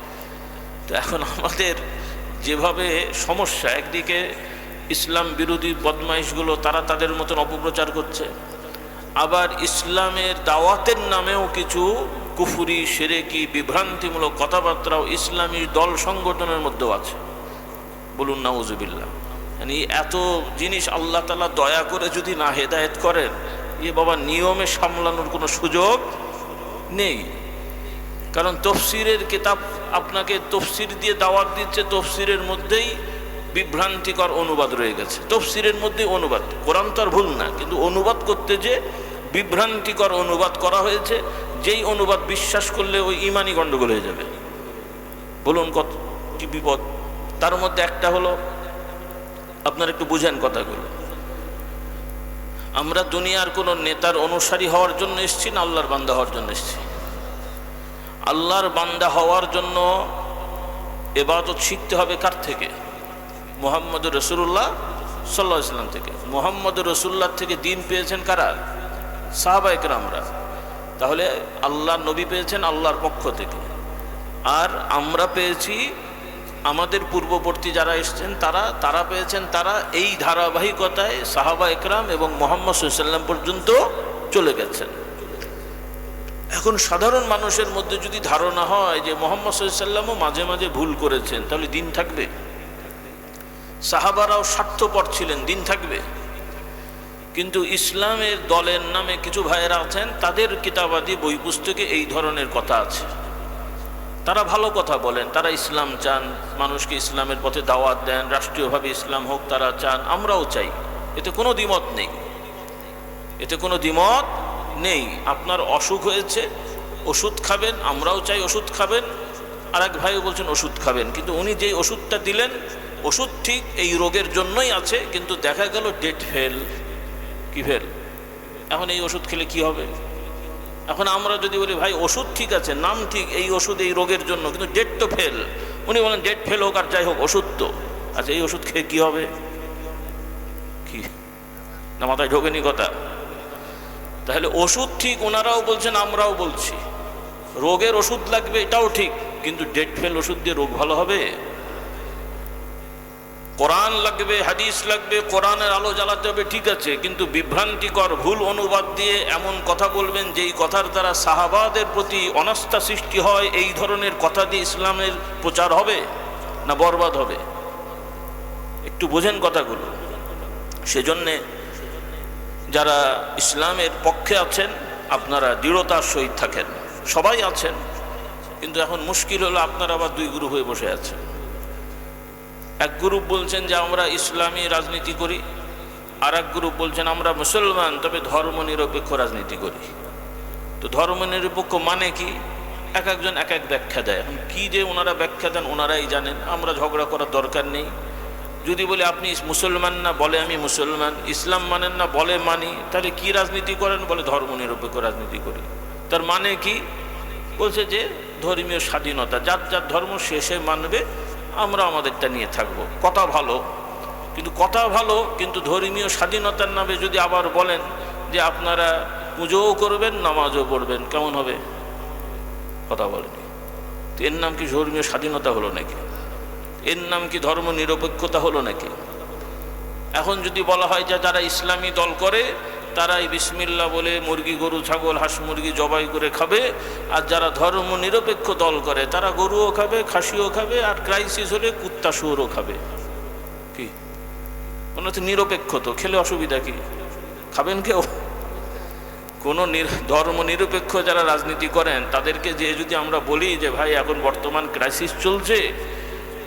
তো এখন আমাদের যেভাবে সমস্যা, একদিকে ইসলাম বিরোধী বদমাইশগুলো তারা তাদের মতন অপপ্রচার করছে, আবার ইসলামের দাওয়াতের নামেও কিছু কুফুরি, শিরকি, বিভ্রান্তিমূলক কথাবার্তাও ইসলামী দল সংগঠনের মধ্যেও আছে। বলুন নাউজুবিল্লাহ। মানে এত জিনিস আল্লাহ তাআলা দয়া করে যদি না হেদায়েত করেন, বাবা নিয়মে সামলানোর কোনো সুযোগ নেই। কারণ তফসিরের কিতাব আপনাকে তফসির দিয়ে দাওয়াত দিচ্ছে, তফসিরের মধ্যেই বিভ্রান্তিকর অনুবাদ রয়ে গেছে, তফসিরের মধ্যেই অনুবাদ। কোরআন তো আর ভুল না, কিন্তু অনুবাদ করতে যে বিভ্রান্তিকর অনুবাদ করা হয়েছে, যেই অনুবাদ বিশ্বাস করলে ওই ইমানি গণ্ডগোল হয়ে যাবে। বলুন কত কি বিপদ। তার মধ্যে একটা হলো, আপনারা একটু বুঝেন কথাগুলো, আমরা দুনিয়ার কোনো নেতার অনুসারী হওয়ার জন্য এসেছি না আল্লাহর বান্দা হওয়ার জন্য এসেছি? আল্লাহর বান্দা হওয়ার জন্য ইবাদত শিখতে হবে কার থেকে? মুহাম্মদুর রাসূলুল্লাহ সাল্লাল্লাহু আলাইহি ওয়াসাল্লাম থেকে। মুহাম্মদুর রাসূলুল্লাহ থেকে দিন পেয়েছেন কারা? সাহাবায়ে কেরামরা। তাহলে আল্লাহ নবী পেয়েছেন আল্লাহর পক্ষ থেকে, আর আমরা পেয়েছি, আমাদের পূর্ববর্তী যারা এসেছেন তারা পেয়েছেন, তারা এই ধারাবাহিকতায় সাহাবায়ে কেরাম এবং মুহাম্মদ সাল্লাল্লাহু আলাইহি ওয়াসাল্লাম পর্যন্ত চলে গেছেন। এখন সাধারণ মানুষের মধ্যে যদি ধারণা হয় যে মুহাম্মদ সাল্লাল্লাহু আলাইহি ওয়াসাল্লামও মাঝে মাঝে ভুল করেছেন, তাহলে দিন থাকবে? সাহাবারাও স্বার্থপর ছিলেন, দিন থাকবে? কিন্তু ইসলামের দলের নামে কিছু ভাইয়েরা আছেন, তাদের কিতাবাদি বই পুস্তকে এই ধরনের কথা আছে। তারা ভালো কথা বলেন, তারা ইসলাম চান, মানুষকে ইসলামের পথে দাওয়াত দেন, রাষ্ট্রীয়ভাবে ইসলাম হোক তারা চান, আমরাও চাই, এতে কোনো দ্বিমত নেই, এতে কোনো দ্বিমত নেই। আপনার অসুখ হয়েছে, ওষুধ খাবেন, আমরাও চাই ওষুধ খাবেন। আর এক ভাইও বলছেন ওষুধ খাবেন, কিন্তু উনি যেই ওষুধটা দিলেন, ওষুধ ঠিক এই রোগের জন্যই আছে, কিন্তু দেখা গেল ডেট ফেল। কি ফেল? এখন এই ওষুধ খেলে কি হবে? এখন আমরা যদি বলি ভাই ওষুধ ঠিক আছে, নাম ঠিক, এই ওষুধ এই রোগের জন্য, কিন্তু ডেট তো ফেল। উনি বলেন ডেট ফেল হোক আর যাই হোক, ওষুধ তো আচ্ছা, এই ওষুধ খেয়ে কি হবে? কি না মাথায় ঢোকেনি কথা? তাহলে ওষুধ ঠিক, ওনারাও বলছেন আমরাও বলছি, রোগের ওষুধ লাগবে এটাও ঠিক, কিন্তু ডেট ফেল ওষুধ দিয়ে রোগ ভালো হবে? কোরআন লাগবে, হাদিস লাগবে, কোরআনের আলো জ্বালাতে হবে, ঠিক আছে, কিন্তু বিভ্রান্তিকর ভুল অনুবাদ দিয়ে এমন কথা বলবেন যেই কথার দ্বারা সাহাবাদের প্রতি অনাস্থা সৃষ্টি হয়, এই ধরনের কথা দিয়ে ইসলামের প্রচার হবে না বরবাদ হবে? একটু বোঝেন কথাগুলো। সেজন্যে যারা ইসলামের পক্ষে আছেন আপনারা দৃঢ়তার সহিত থাকেন, সবাই আছেন, কিন্তু এখন মুশকিল হলো আপনারা আবার দুই গ্রুপ হয়ে বসে আছেন। এক গ্রুপ বলছেন যে আমরা ইসলামী রাজনীতি করি, আর এক গ্রুপ বলছেন আমরা মুসলমান তবে ধর্মনিরপেক্ষ রাজনীতি করি। তো ধর্মনিরপেক্ষ মানে কি? এক একজন এক এক ব্যাখ্যা দেয়। এখন কী যে ওনারা ব্যাখ্যা দেন ওনারাই জানেন, আমরা ঝগড়া করার দরকার নেই। যদি বলে আপনি মুসলমান না, বলে আমি মুসলমান, ইসলাম মানেন না, বলে মানি, তাহলে কি রাজনীতি করেন? বলে ধর্মনিরপেক্ষ রাজনীতি করি। তার মানে কি? বলছে যে ধর্মীয় স্বাধীনতা, যার যার ধর্ম শেষে মানবে, আমরা আমাদেরটা নিয়ে থাকবো। কথা ভালো, কিন্তু ধর্মীয় স্বাধীনতার নামে যদি আবার বলেন যে আপনারা পুজোও করবেন, নামাজও পড়বেন, কেমন হবে? কথা বলেনি। তো এর নাম কি ধর্মীয় স্বাধীনতা হলো নাকি? এর নাম কি ধর্ম নিরপেক্ষতা হলো নাকি? এখন যদি বলা হয় যে যারা ইসলামী দল করে তারাই বিসমিল্লাহ বলে মুরগি, গরু, ছাগল, হাঁস মুরগি জবাই করে খাবে, আর যারা ধর্ম নিরপেক্ষ দল করে তারা গরুও খাবে, খাসিও খাবে, আর ক্রাইসিস হলে কুত্তা শুয়োরও খাবে। কি ওনার তো নিরপেক্ষ, তো খেলে অসুবিধা কি? খাবেন কেউ? কোনো ধর্ম নিরপেক্ষ যারা রাজনীতি করেন তাদেরকে যে যদি আমরা বলি যে ভাই এখন বর্তমান ক্রাইসিস চলছে,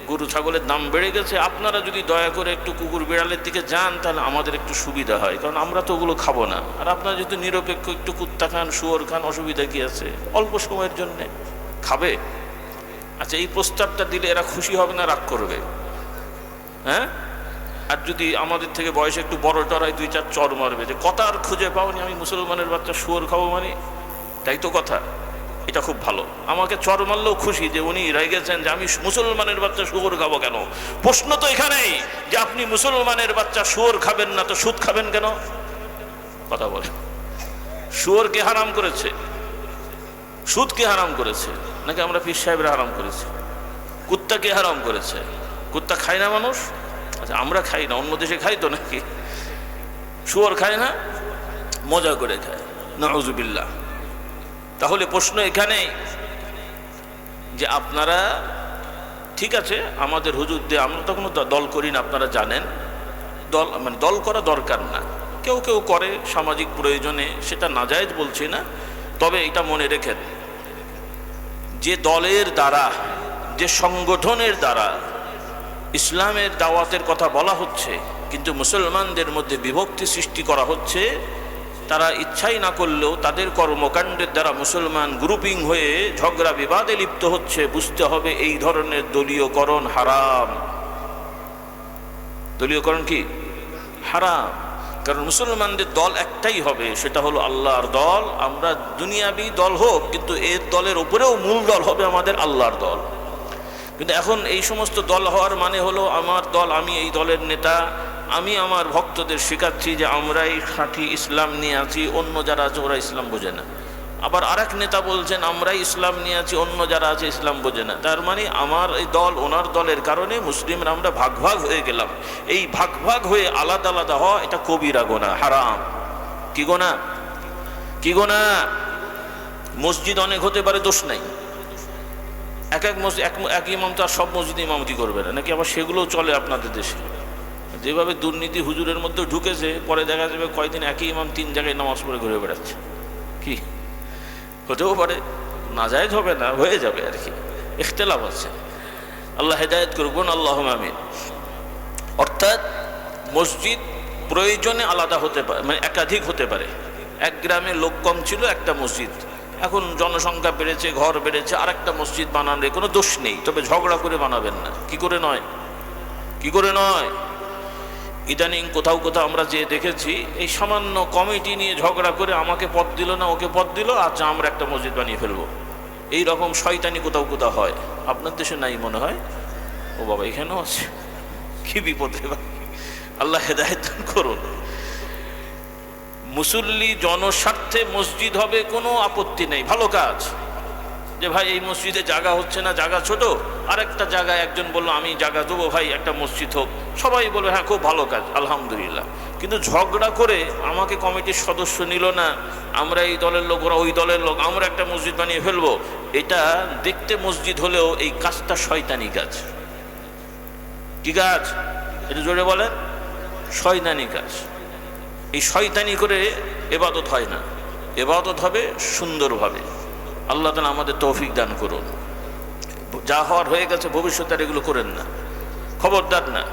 গরু ছাগলের দাম বেড়ে গেছে, আপনারা যদি দয়া করে একটু কুকুর বিড়ালের দিকে যান তাহলে আমাদের একটু সুবিধা হয়, কারণ আমরা তো ওগুলো খাবো না। আর আপনারা যদি নিরপেক্ষ একটু কুত্তা খান, শুয়োর খান, অসুবিধা কি আছে, অল্প সময়ের জন্যে খাবে। আচ্ছা, এই প্রস্তাবটা দিলে এরা খুশি হবে না রাগ করবে? হ্যাঁ, আর যদি আমাদের থেকে বয়সে একটু বড় টরাই 2-4 চর মারবে যে কথা আর খুঁজে পাওনি, আমি মুসলমানের বাচ্চা শুয়োর খাবো মানে, তাই তো কথা। এটা খুব ভালো, আমাকে চর মারলেও খুশি যে উনি রেগেছেন যে আমি মুসলমানের বাচ্চা শুয়োর খাবো কেন। প্রশ্ন তো এখানেই যে আপনি মুসলমানের বাচ্চা শুয়োর খাবেন না তো সুদ খাবেন কেন? কথা বলে, শুয়োর কে হারাম করেছে? সুদ কে হারাম করেছে? নাকি আমরা পীর সাহেবরা হারাম করেছি? কুত্তা কে হারাম করেছে? কুত্তা খায় না মানুষ? আচ্ছা, আমরা খাই না, অন্য দেশে খাই তো নাকি? শুয়োর খায় না, মজা করে খায়, নাউযুবিল্লাহ। তাহলে প্রশ্ন এখানেই যে আপনারা ঠিক আছে, আমাদের হুজুর দিয়ে আমরা তো কোনো দল করি না, আপনারা জানেন। দল মানে দল করা দরকার না, কেউ কেউ করে সামাজিক প্রয়োজনে, সেটা নাজায়েজ বলছি না। তবে এটা মনে রেখেন যে দলের দ্বারা, যে সংগঠনের দ্বারা ইসলামের দাওয়াতের কথা বলা হচ্ছে কিন্তু মুসলমানদের মধ্যে বিভক্তি সৃষ্টি করা হচ্ছে, তারা ইচ্ছাই না করলেও তাদের কর্মকাণ্ডের দ্বারা মুসলমান গ্রুপিং হয়ে ঝগড়া বিবাদে লিপ্ত হচ্ছে। বুঝতে হবে এই ধরনের দলীয়করণ হারাম। দলীয়করণ কি? হারাম। কারণ মুসলমানদের দল একটাই হবে, সেটা হলো আল্লাহর দল। আমরা দুনিয়াবি দল হোক, কিন্তু এর দলের উপরেও মূল দল হবে আমাদের আল্লাহর দল। কিন্তু এখন এই সমস্ত দল হওয়ার মানে হলো আমার দল, আমি এই দলের নেতা, আমি আমার ভক্তদের শেখাচ্ছি যে আমরাই খাঁটি ইসলাম নিয়ে আছি, অন্য যারা আছে ওরা ইসলাম বোঝে না। আবার আরেক নেতা বলছেন আমরাই ইসলাম নিয়ে আছি, অন্য যারা আছে ইসলাম বোঝে না। তার মানে আমার এই দল ওনার দলের কারণে মুসলিমরা আমরা ভাগ ভাগ হয়ে গেলাম। এই ভাগ ভাগ হয়ে আলাদা আলাদা হওয়া এটা কবিরা গুনাহ, হারাম। কি গুনাহ? কি গুনাহ? মসজিদ অনেক হতে পারে, দোষ নাই। এক মসজিদ এক ইমাম তো আর সব মসজিদে ইমামতি করবে না নাকি? আবার সেগুলোও চলে আপনাদের দেশে। যেভাবে দুর্নীতি হুজুরের মধ্যে ঢুকেছে, পরে দেখা যাবে কয়দিন একই ইমাম 3 জায়গায় নামাজ পড়ে ঘুরে বেড়াচ্ছে। কি হতেও পারে, নাজায়েজ হবে না, হয়ে যাবে আর কি, ইখতিলাফ আছে। আল্লাহ হেদায়েত করুন, আল্লাহুম্মা আমিন। অর্থাৎ মসজিদ প্রয়োজনে আলাদা হতে পারে, মানে একাধিক হতে পারে। এক গ্রামে লোক কম ছিল, একটা মসজিদ, এখন জনসংখ্যা বেড়েছে, ঘর বেড়েছে, আর একটা মসজিদ বানালে কোনো দোষ নেই, তবে ঝগড়া করে বানাবেন না। কি করে নয়? কি করে নয়? ইদানিং কোথাও কোথাও আমরা যে দেখেছি, এই সামান্য কমিটি নিয়ে ঝগড়া করে আমাকে পদ দিল না, ওকে পদ দিল, আচ্ছা আমরা একটা মসজিদ বানিয়ে ফেলবো। এই রকম শয়তানি কোথাও কোথাও হয়। আপনার দেশে নাই মনে হয়? ও বাবা, এখানেও আছে। কি বিপদ রে ভাই, আল্লাহ হেদায়েত দান করুন। মুসল্লি জনস্বার্থে মসজিদ হবে, কোনো আপত্তি নেই, ভালো কাজ। যে ভাই এই মসজিদে জায়গা হচ্ছে না, জায়গা ছোট, আর একটা জায়গায় একজন বললো আমি জায়গা দেবো, ভাই একটা মসজিদ হোক, সবাই বলবে হ্যাঁ খুব ভালো কাজ, আলহামদুলিল্লাহ। কিন্তু ঝগড়া করে আমাকে কমিটির সদস্য নিল না, আমরা এই দলের লোক, ওরা ওই দলের লোক, আমরা একটা মসজিদ বানিয়ে ফেলবো, এটা দেখতে মসজিদ হলেও এই কাজটা শয়তানি কাজ। কি কাজ? এটা জোরে বলেন, শয়তানি কাজ। এই শয়তানি করে ইবাদত হয় না, ইবাদত হবে সুন্দরভাবে। আল্লাহ তাআলা আমাদের তৌফিক দান করুন। যা হওয়ার হয়ে গেছে, ভবিষ্যতে আর এগুলো করেন না, খবরদার না।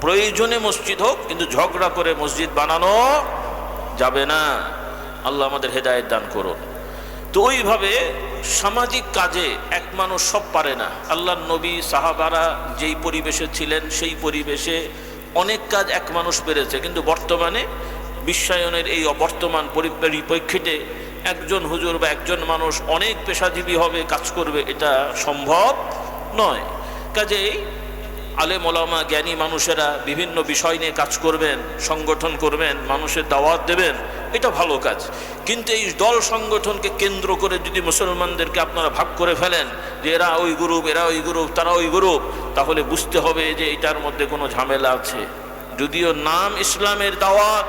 প্রয়োজনে মসজিদ হোক, কিন্তু ঝগড়া করে মসজিদ বানানো যাবে না। আল্লাহ আমাদের হেদায়েত দান করুন। তো ওইভাবে সামাজিক কাজে এক মানুষ সব পারে না। আল্লাহর নবী সাহাবারা যেই পরিবেশে ছিলেন, সেই পরিবেশে অনেক কাজ এক মানুষ পেরেছে, কিন্তু বর্তমানে বিশ্বায়নের এই অবর্তমান পরিপ্রেক্ষিতে একজন হুজুর বা একজন মানুষ অনেক পেশাজীবী হবে, কাজ করবে, এটা সম্ভব নয়। কাজেই আলেম ওলামা জ্ঞানী মানুষেরা বিভিন্ন বিষয় নিয়ে কাজ করবেন, সংগঠন করবেন, মানুষের দাওয়াত দেবেন, এটা ভালো কাজ। কিন্তু এই দল সংগঠনকে কেন্দ্র করে যদি মুসলমানদেরকে আপনারা ভাগ করে ফেলেন যে এরা ওই গ্রুপ, এরা ওই গ্রুপ, তারা ওই গ্রুপ, তাহলে বুঝতে হবে যে এটার মধ্যে কোনো ঝামেলা আছে। যদিও নাম ইসলামের দাওয়াত,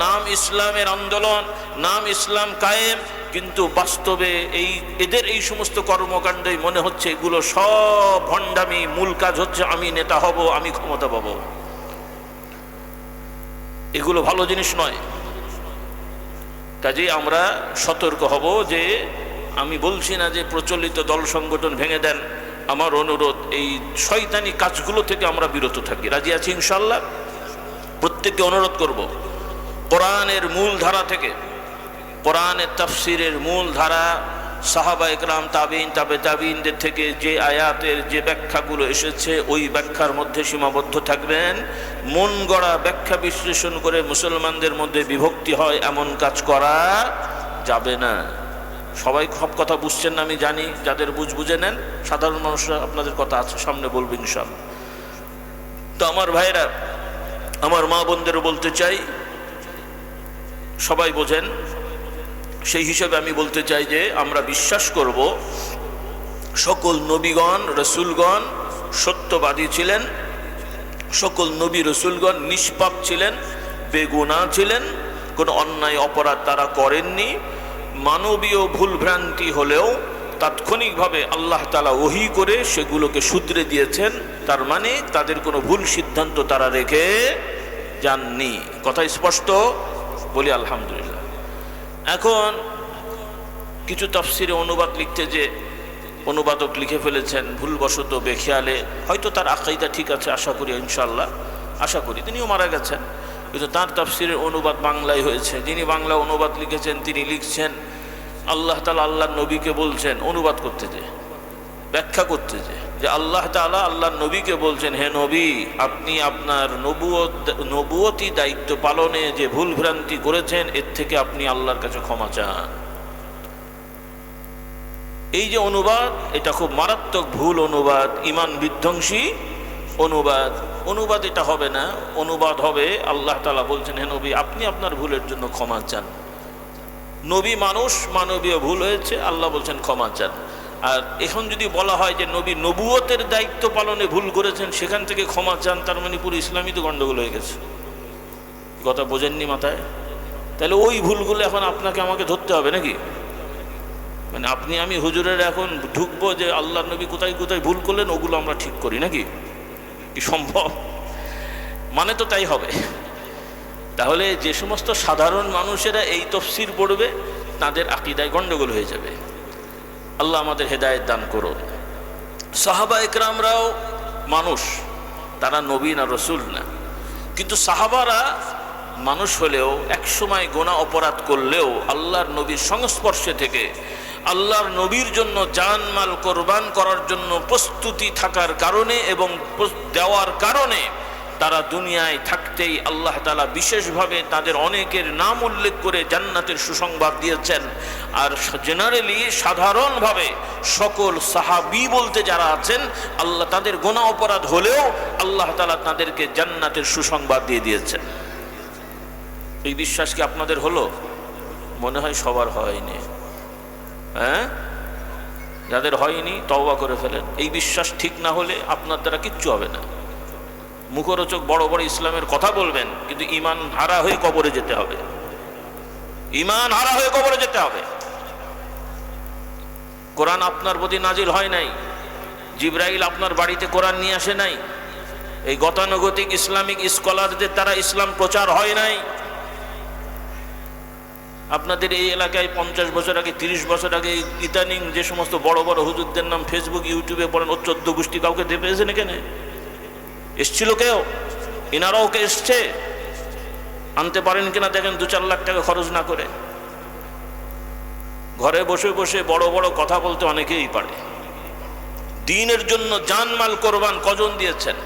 নাম ইসলামের আন্দোলন, নাম ইসলাম কায়েম, কিন্তু বাস্তবে এদের এই সমস্ত কর্মকাণ্ডই মনে হচ্ছে এগুলো সব ভণ্ডামি। মূল কাজ হচ্ছে আমি নেতা হব, আমি ক্ষমতা পাবো। এগুলো ভালো জিনিস নয়। কাজেই আমরা সতর্ক হব যে আমি বলছি না যে প্রচলিত দল সংগঠন ভেঙে দেন, আমার অনুরোধ, এই শয়তানি কাজগুলো থেকে আমরা বিরত থাকি। রাজি আছি ইনশাআল্লাহ? প্রত্যেককে অনুরোধ করব, কোরআনের মূল ধারা থেকে, কোরআনের তাফসিরের মূল ধারা, সাহাবা একরাম, তাবিঈন, তাবে তাবিঈনদের থেকে যে আয়াতের যে ব্যাখ্যাগুলো এসেছে ওই ব্যাখ্যার মধ্যে সীমাবদ্ধ থাকবেন। মন গড়া ব্যাখ্যা বিশ্লেষণ করে মুসলমানদের মধ্যে বিভক্তি হয় এমন কাজ করা যাবে না। সবাই সব কথা বুঝছেন না আমি জানি, যাদের বুঝে নেন, সাধারণ মানুষরা আপনাদের কথা আছে সামনে বলবে ইনশাআল্লাহ। তো আমার ভাইরা, আমার মা বোনদেরও বলতে চাই, সবাই বোঝেন, সেই হিসেবে আমি বলতে চাই যে আমরা বিশ্বাস করব সকল নবীগণ রসুলগণ সত্যবাদী ছিলেন, সকল নবী রসুলগণ নিষ্পাপ ছিলেন, বেগুনাহ ছিলেন, কোনো অন্যায় অপরাধ তারা করেননি। মানবীয় ভুলভ্রান্তি হলেও তাৎক্ষণিকভাবে আল্লাহ তাআলা ওহী করে সেগুলোকে শুধরে দিয়েছেন। তার মানে তাদের কোনো ভুল সিদ্ধান্ত তারা রেখে যাননি। কথা স্পষ্ট? বলি আলহামদুলিল্লাহ। এখন কিছু তাফসিরে অনুবাদ লিখতে যে অনুবাদক লিখে ফেলেছেন ভুলবশত বেখেয়ালে, হয়তো তার আকীদা ঠিক আছে, আশা করি ইনশাআল্লাহ, আশা করি, তিনিও মারা গেছেন, কিন্তু তার তাফসিরের অনুবাদ বাংলায় হয়েছে। যিনি বাংলা অনুবাদ লিখেছেন তিনি লিখছেন আল্লাহ তাআলা আল্লাহর নবীকে বলছেন, অনুবাদ করতে যে, ব্যাখ্যা করতে যে আল্লাহ তাআলা আল্লাহর নবীকে বলছেন, হে নবী, আপনি আপনার নবুয়তি দায়িত্ব পালনে যে ভুল ভ্রান্তি করেছেন এর থেকে আপনি আল্লাহর কাছে ক্ষমা চান। এই যে অনুবাদ, এটা খুব মারাত্মক ভুল অনুবাদ, ঈমান বিধ্বংসী অনুবাদ। অনুবাদ এটা হবে না, অনুবাদ হবে আল্লাহ তাআলা বলছেন, হে নবী, আপনি আপনার ভুলের জন্য ক্ষমা চান। নবী মানুষ, মানবীয় ভুল হয়েছে, আল্লাহ বলছেন ক্ষমা চান। আর এখন যদি বলা হয় যে নবী নবুয়তের দায়িত্ব পালনে ভুল করেছেন, সেখান থেকে ক্ষমা চান, তার মানে পুরো ইসলামই তো গন্ডগোল হয়ে গেছে। কথা বোঝেননি মাথায়? তাহলে ওই ভুলগুলো এখন আপনাকে আমাকে ধরতে হবে নাকি? মানে আপনি আমি হুজুরের এখন ঢুকবো যে আল্লাহর নবী কোথায় কোথায় ভুল করলেন ওগুলো আমরা ঠিক করি নাকি? কি সম্ভব? মানে তো তাই হবে। তাহলে যে সমস্ত সাধারণ মানুষেরা এই তাফসীর পড়বে তাদের আকীদায় গন্ডগোল হয়ে যাবে। আল্লাহ আমাদের হেদায়েত দান করুন। সাহাবা একরামরাও মানুষ, তারা নবী না রসুল না, কিন্তু সাহাবারা মানুষ হলেও একসময় গুনাহ অপরাধ করলেও আল্লাহর নবীর সংস্পর্শে থেকে আল্লাহর নবীর জন্য জানমাল কোরবান করার জন্য প্রস্তুতি থাকার কারণে এবং দেওয়ার কারণে তারা দুনিয়ায় থাকতেই আল্লাহ তাআলা বিশেষভাবে তাদের অনেকের নাম উল্লেখ করে জান্নাতের সুসংবাদ দিয়েছেন। আর জেনারেলি সাধারণভাবে সকল সাহাবী বলতে যারা আছেন, আল্লাহ তাদের গুনাহ অপরাধ হলেও আল্লাহ তাআলা তাদেরকে জান্নাতের সুসংবাদ দিয়ে দিয়েছেন। এই বিশ্বাস কি আপনাদের হলো? মনে হয় সবার হয়নি। হ্যাঁ, যাদের হয়নি তওবা করে ফেলেন। এই বিশ্বাস ঠিক না হলে আপনার দ্বারা কিচ্ছু হবে না। মুখরোচক বড় বড় ইসলামের কথা বলবেন, কিন্তু ঈমান হারা হয়ে কবরে যেতে হবে। ঈমান হারা হয়ে কবরে যেতে হবে। কোরআন আপনার প্রতি নাজিল হয় নাই, জিবরাইল আপনার বাড়িতে কোরআন নিয়ে আসে নাই, এই গতানুগতিক ইসলামিক স্কলারদের দ্বারা ইসলাম প্রচার হয় নাই। আপনাদের এই এলাকায় 50 বছর আগে, 30 বছর আগে ইদানিং যে সমস্ত বড় বড় হুজুরদের নাম ফেসবুক ইউটিউবে পড়েন, ও 14 গোষ্ঠী কাউকে পেয়েছেন এখানে? এসছিল কেউ? এনারাও কে এসছে? আনতে পারেন কিনা দেখেন, 2-4 লাখ টাকা খরচ না করে। ঘরে বসে বসে বড় বড় কথা বলতে অনেকেই পারে। দ্বীনের জন্য জানমাল কোরবান কজন দিয়েছেন?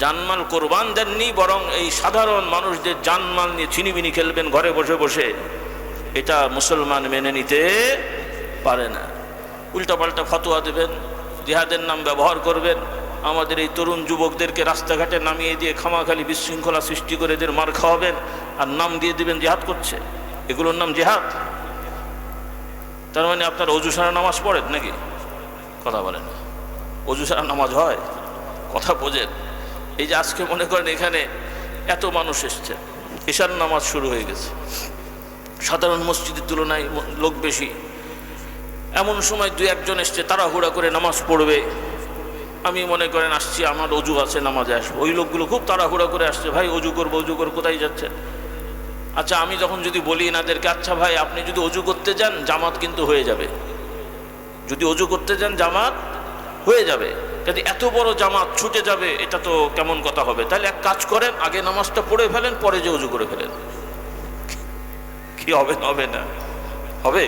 জানমাল কোরবান দেননি, বরং এই সাধারণ মানুষদের জানমাল নিয়ে ছিনিবিনি খেলবেন ঘরে বসে বসে। এটা মুসলমান মেনে নিতে পারে না। উল্টাপাল্টা ফতোয়া দেবেন, জিহাদের নাম ব্যবহার করবেন, আমাদের এই তরুণ যুবকদেরকে রাস্তাঘাটে নামিয়ে দিয়ে খামাখালি বিশৃঙ্খলা সৃষ্টি করে এদের মার খাওয়াবেন, আর নাম দিয়ে দিবেন জিহাদ করছে। এগুলোর নাম জিহাদ? তার মানে আপনার অজু ছাড়া নামাজ পড়েন নাকি? কথা বলেন, অজু ছাড়া নামাজ হয়? কথা বোঝেন। এই যে আজকে মনে করেন এখানে এত মানুষ এসছে, এশার নামাজ শুরু হয়ে গেছে, সাধারণ মসজিদের তুলনায় লোক বেশি। এমন সময় 2-1 এসছে, তাড়াহুড়া করে নামাজ পড়বে। আমি মনে করেন আসছি, আমার অজু আছে, নামাজে আসবো। ওই লোকগুলো খুব তাড়াহুড়া করে আসছে, ভাই অজু করবো, অজু করবো, কোথায় যাচ্ছেন? আচ্ছা, আমি যখন যদি বলি এনাদেরকে, আচ্ছা ভাই আপনি যদি অজু করতে যান জামাত কিন্তু হয়ে যাবে, যদি অজু করতে যান জামাত হয়ে যাবে, যদি এত বড় জামাত ছুটে যাবে এটা তো কেমন কথা হবে। তাহলে এক কাজ করেন, আগে নামাজটা পড়ে ফেলেন, পরে যে অজু করে ফেলেন। কি হবে? হবে না? হবে।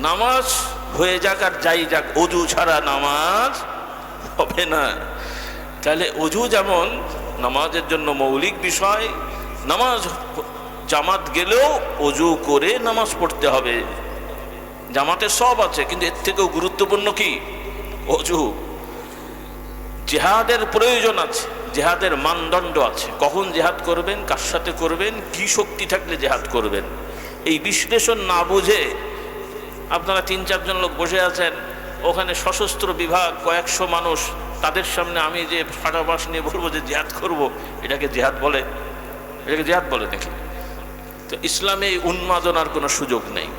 নামাজ হয়ে যাক আর যাই যাক, অজু ছাড়া নামাজ হবে না। তাহলে অজু যেমন নামাজের জন্য মৌলিক বিষয়, নামাজ জামাত গেলেও অজু করে নামাজ পড়তে হবে। জামাতের সব আছে, কিন্তু এর থেকেও গুরুত্বপূর্ণ কি? অজু। জিহাদের প্রয়োজন আছে, জিহাদের মানদণ্ড আছে। কখন জিহাদ করবেন, কার সাথে করবেন, কি শক্তি থাকলে জিহাদ করবেন, এই বিশ্লেষণ না বুঝে আপনারা 3-4 জন লোক বসে আছেন, ওখানে সশস্ত্র বিভাগ কয়েকশো মানুষ, তাদের সামনে আমি যে ফাটাবাস নিয়ে বলবো যে জিহাদ করব, এটাকে জিহাদ বলে? এটাকে জিহাদ বলে নাকি? তো ইসলামে এই উন্মাদনার কোনো সুযোগ নেই।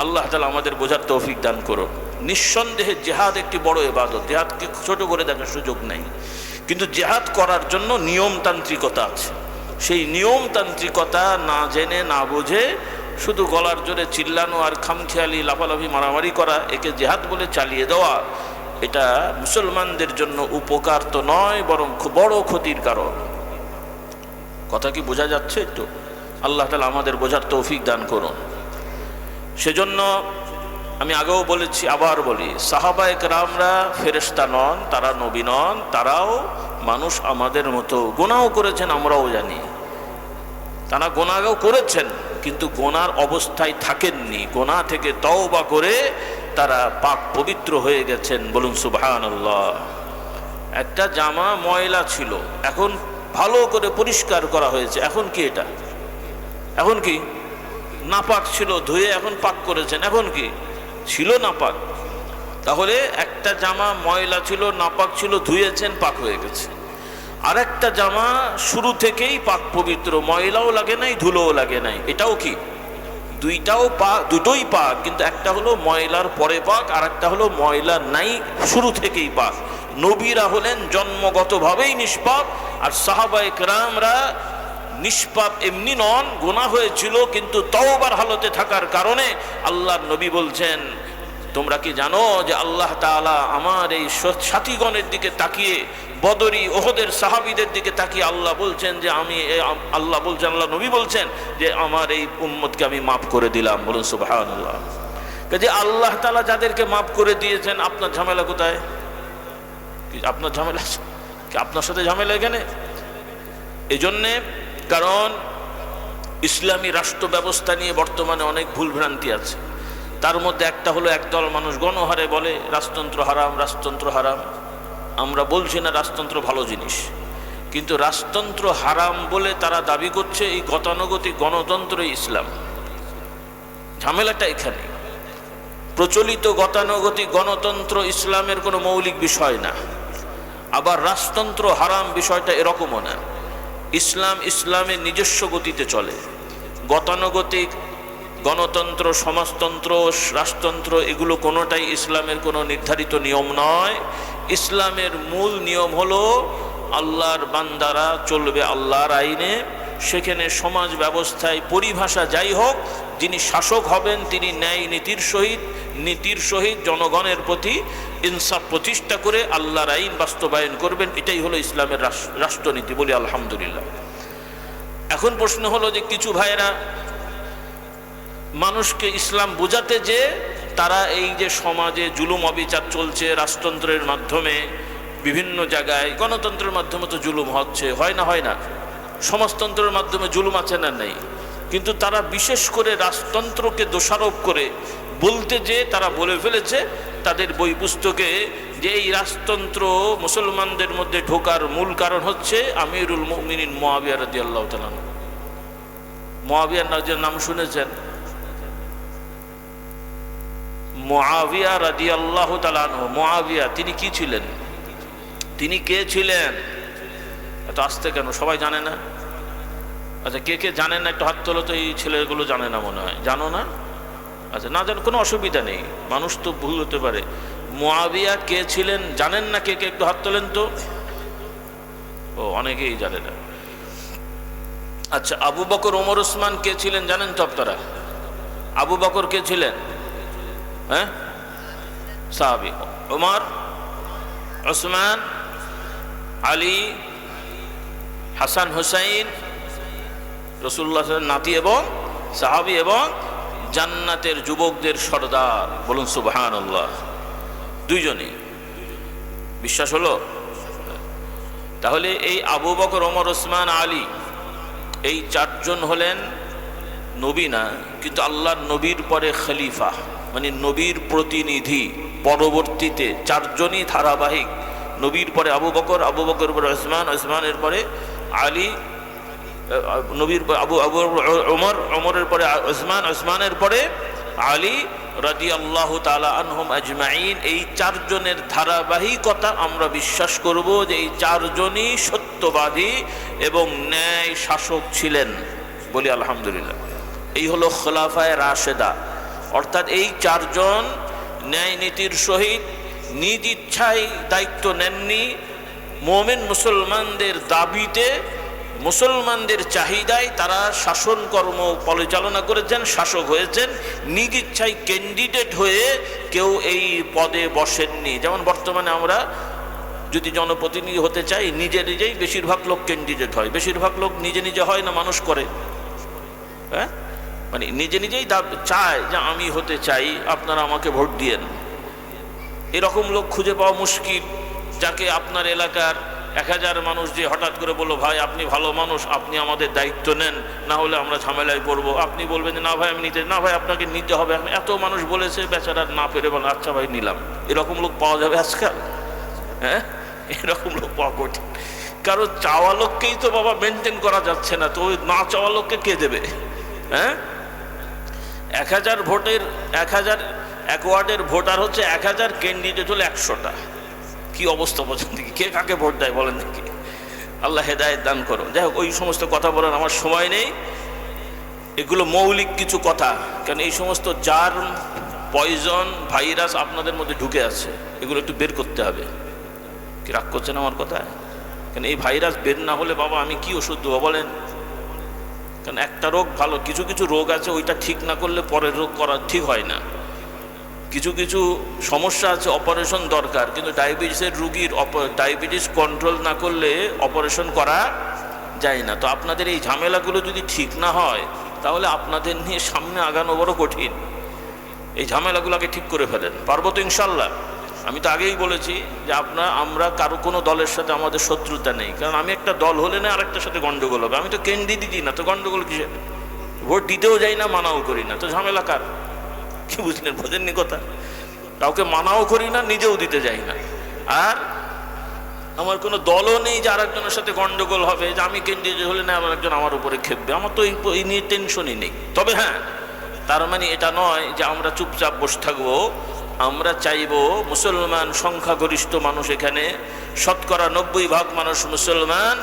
আল্লাহ তাআলা আমাদের বোঝার তৌফিক দান করুন। নিঃসন্দেহে জিহাদ একটি বড় ইবাদত, জিহাদকে ছোট করে দেখার সুযোগ নেই, কিন্তু জিহাদ করার জন্য নিয়মতান্ত্রিকতা আছে। সেই নিয়মতান্ত্রিকতা না জেনে না বুঝে শুধু গলার জোরে চিল্লানো আর খামখেয়ালি লাফালাফি মারামারি করা, একে জিহাদ বলে চালিয়ে দেওয়া, এটা মুসলমানদের জন্য উপকার তো নয়, বরং খুব বড় ক্ষতির কারণ। কথা কি বোঝা যাচ্ছে একটু? আল্লাহ তাআলা আমাদের বোঝার তৌফিক দান করুন। সেজন্য আমি আগেও বলেছি, আবার বলি, সাহাবায়ে কেরামরা ফেরেশতা নন, তারা নবী নন, তারাও মানুষ আমাদের মতো, গুনাহও করেছেন, আমরাও জানি। তারা গুনাহও করেছেন, কিন্তু গুনার অবস্থায় থাকেননি, গুনাহ থেকে তওবা করে তারা পাক পবিত্র হয়ে গেছেন। বলুন সুবহানাল্লাহ। একটা জামা ময়লা ছিল, এখন ভালো করে পরিষ্কার করা হয়েছে, এখন কি এটা? এখন কি? নাপাক ছিল, ধুয়ে এখন পাক করেছেন, এখন কি? ছিল নাপাক। তাহলে একটা জামা ময়লা ছিল, নাপাক ছিল, ধুয়েছেন, পাক হয়ে গেছে। আর একটা জামা শুরু থেকেই পাক পবিত্র, ময়লাও লাগে নাই, ধুলোও লাগে নাই, এটাও কি? দুইটাও পাক, দুটোই পাক, কিন্তু একটা হলো ময়লার পরে পাক, আর একটা হলো ময়লা নাই, শুরু থেকেই পাক। নবীরা হলেন জন্মগতভাবেই নিষ্পাপ, আর সাহাবায়ে কেরামরা নিষ্পাপ এমনি নন, গুনাহ হয়েছিল, কিন্তু তওবার হালতে থাকার কারণে আল্লাহর নবী বলছেন, তোমরা কি জানো যে আল্লাহ তাআলা আমার এই সাথীগণের দিকে তাকিয়ে, বদরি ওহদের সাহাবীদের দিকে তাকিয়ে আল্লাহ বলছেন যে আল্লাহ বলছেন, আল্লাহ নবী বলছেন যে আমার এই উম্মতকে আমি মাফ করে দিলাম। বলুন সুবহানাল্লাহ। যে আল্লাহ তাআলা যাদেরকে মাফ করে দিয়েছেন, আপনার ঝামেলা কোথায়? আপনার ঝামেলা কি? আপনার সাথে ঝামেলা এখানে? এই জন্যে, কারণ ইসলামী রাষ্ট্র ব্যবস্থা নিয়ে বর্তমানে অনেক ভুলভ্রান্তি আছে। তার মধ্যে একটা হলো, একদল মানুষ গণহারে বলে রাজতন্ত্র হারাম, রাজতন্ত্র হারাম। আমরা বলছি না রাজতন্ত্র ভালো জিনিস, কিন্তু রাজতন্ত্র হারাম বলে তারা দাবি করছে এই গতানুগতিক গণতন্ত্রই ইসলাম। ঝামেলাটা এখানে। প্রচলিত গতানুগতিক গণতন্ত্র ইসলামের কোনো মৌলিক বিষয় না, আবার রাজতন্ত্র হারাম বিষয়টা এরকমও না। ইসলাম ইসলামের নিজস্ব গতিতে চলে। গতানুগতিক গণতন্ত্র, সমাজতন্ত্র, রাজতন্ত্র, এগুলো কোনোটাই ইসলামের কোনো নির্ধারিত নিয়ম নয়। ইসলামের মূল নিয়ম হলো আল্লাহর বান্দারা চলবে আল্লাহর আইনে। সেখানে সমাজ ব্যবস্থায় পরিভাষা যাই হোক, যিনি শাসক হবেন তিনি ন্যায় নীতির সহিত জনগণের প্রতি ইনসাফ প্রতিষ্ঠা করে আল্লাহর আইন বাস্তবায়ন করবেন। এটাই হলো ইসলামের রাষ্ট্রনীতি। বলি আলহামদুলিল্লাহ। এখন প্রশ্ন হলো যে কিছু ভাইয়েরা মানুষকে ইসলাম বোঝাতে যে তারা এই যে সমাজে জুলুম অবিচার চলছে, রাজতন্ত্রের মাধ্যমে বিভিন্ন জায়গায়, গণতন্ত্রের মাধ্যমে তো জুলুম হচ্ছে, হয় না? হয় না? সমাজতন্ত্রের মাধ্যমে জুলুম আছে না? নেই। কিন্তু তারা বিশেষ করে রাজতন্ত্রকে দোষারোপ করে বলতে যে তারা বলে ফেলেছে তাদের বই পুস্তকে যে এই রাজতন্ত্র মুসলমানদের মধ্যে ঢোকার মূল কারণ হচ্ছে আমিরুল মুমিনিন মুআবিয়া রাদিয়াল্লাহু তাআলা। মুআবিয়া নাম শুনেছেন? মুআবিয়া রাদিয়াল্লাহু তাআলা। মুআবিয়া তিনি কি ছিলেন? তিনি কে ছিলেন? এত আস্তে কেন? সবাই জানে না? আচ্ছা, কে কে জানেন না একটু হাত তোলো তো। এই ছেলেগুলো জানে না মনে হয়। জানো না? আচ্ছা, না জানো কোনো অসুবিধা নেই, মানুষ তো ভুল হতে পারে। মুআবিয়া কে ছিলেন জানেন না? কে কে একটু হাত তোলেন তো। ও, অনেকেই জানে না। আচ্ছা, আবু বকর, ওমর, ওসমান কে ছিলেন জানেন তো আপনারা? আবু বকর কে ছিলেন? হ্যাঁ, সাহাবী, ওমর, ওসমান, আলী, হাসান হুসাইন, রাসূলুল্লাহ সাল্লাল্লাহু আলাইহি ওয়াসাল্লাম নাতি এবং সাহাবী এবং জান্নাতের যুবকদের সর্দার। বলুন সুবহানাল্লাহ। দুইজনই। বিশ্বাস হলো? তাহলে এই আবু বকর, ওমর, ওসমান, আলী এই চারজন হলেন নবী না, কিন্তু আল্লাহর নবীর পরে খলিফা, মানে নবীর প্রতিনিধি। পরবর্তীতে চারজনই ধারাবাহিক। নবীর পরে আবু বকর, আবু বকর পরে ওসমান, ওসমানের পরে আলী, নবীর ওমর, ওমরের পরে ওসমান, ওসমানের পরে আলী রাদিয়াল্লাহু তাআলা আনহুম আজমাইন। এই চারজনের ধারাবাহিকতা আমরা বিশ্বাস করব যে এই চারজনই সত্যবাদী এবং ন্যায় শাসক ছিলেন। বলি আলহামদুলিল্লাহ। এই হলো খোলাফায়ে রাশেদা, অর্থাৎ এই চারজন ন্যায় নীতির সহিত নিজ ইচ্ছায় দায়িত্ব নেননি। মুমিন মুসলমানদের দাবিতে, মুসলমানদের চাহিদায় তারা শাসন কর্ম পরিচালনা করেছেন, শাসক হয়েছেন। নিজ ইচ্ছায় ক্যান্ডিডেট হয়ে কেউ এই পদে বসেননি। যেমন বর্তমানে আমরা যদি জনপ্রতিনিধি হতে চাই, নিজে নিজেই বেশিরভাগ লোক ক্যান্ডিডেট হয়। বেশিরভাগ লোক নিজে নিজে হয় না, মানুষ করে। হ্যাঁ, মানে নিজে নিজেই চায় যে আমি হতে চাই, আপনারা আমাকে ভোট দিয়েন। এরকম লোক খুঁজে পাওয়া মুশকিল, যাকে আপনার এলাকার 1000 মানুষ যে হঠাৎ করে বললো, ভাই আপনি ভালো মানুষ, আপনি আমাদের দায়িত্ব নেন, না হলে আমরা ঝামেলায় পড়বো। আপনি বলবেন যে না ভাই আমি নিতে, না ভাই আপনাকে নিতে হবে। এত মানুষ বলেছে, বেচারার না পেরে বলেন আচ্ছা ভাই নিলাম। এরকম লোক পাওয়া যাবে আজকাল? হ্যাঁ, এরকম লোক পাওয়া কঠিন। কারণ চাওয়া লোককেই তো বাবা মেনটেন করা যাচ্ছে না, তো ওই না চাওয়া লোককে কে দেবে? হ্যাঁ, 1000 ভোটের 1000 এক ওয়ার্ডের ভোটার হচ্ছে 1000, ক্যান্ডিডেট হলো 100টা। কি অবস্থা পছন্দ, কে কাকে ভোট দেয় বলেন দেখি? আল্লাহ হেদায়েত দান করো। যাই হোক, ওই সমস্ত কথা বলার আমার সময় নেই। এগুলো মৌলিক কিছু কথা, কারণ এই সমস্ত জার্ম, পয়জন, ভাইরাস আপনাদের মধ্যে ঢুকে আছে, এগুলো একটু বের করতে হবে। কি রাগ করছেন আমার কথায়? কারণ এই ভাইরাস বের না হলে বাবা আমি কি ওষুধ দেবো বলেন? কারণ একটা রোগ ভালো, কিছু কিছু রোগ আছে ওইটা ঠিক না করলে পরের রোগ করা ঠিক হয় না। কিছু কিছু সমস্যা আছে অপারেশন দরকার, কিন্তু ডায়াবেটিসের রুগীর ডায়াবেটিস কন্ট্রোল না করলে অপারেশন করা যায় না। তো আপনাদের এই ঝামেলাগুলো যদি ঠিক না হয়, তাহলে আপনাদের নিয়ে সামনে আগানো বড় কঠিন। এই ঝামেলাগুলোকে ঠিক করে ফেলেন। পারবো তো ইনশাল্লাহ? আমি তো আগেই বলেছি যে আমরা কারো কোনো দলের সাথে আমাদের শত্রুতা নেই, কারণ আমি একটা দল হলে না আরেকটার সাথে গন্ডগোল হবে। আমি তো ক্যান্ডিডেট দিই না, তো গন্ডগোল কিসের? ভোট দিতেও যাই না, মানাও করি না, তো ঝামেলা কার? কি বুঝলেন? বোঝেননি কথা? কাউকে মানাও করি না, নিজেও দিতে যাই না, আর আমার কোনো দলও নেই যে আরেকজনের সাথে গন্ডগোল হবে, যে আমি ক্যান্ডিডেট হলে না আবার একজন আমার উপরে খেপবে। আমার তো এই নিয়ে টেনশনই নেই। তবে হ্যাঁ, তার মানে এটা নয় যে আমরা চুপচাপ বসে থাকবো। আমরা চাইব মুসলমান সংখ্যাগরিষ্ঠ মানুষ, এখানে 90% মানুষ মুসলমান,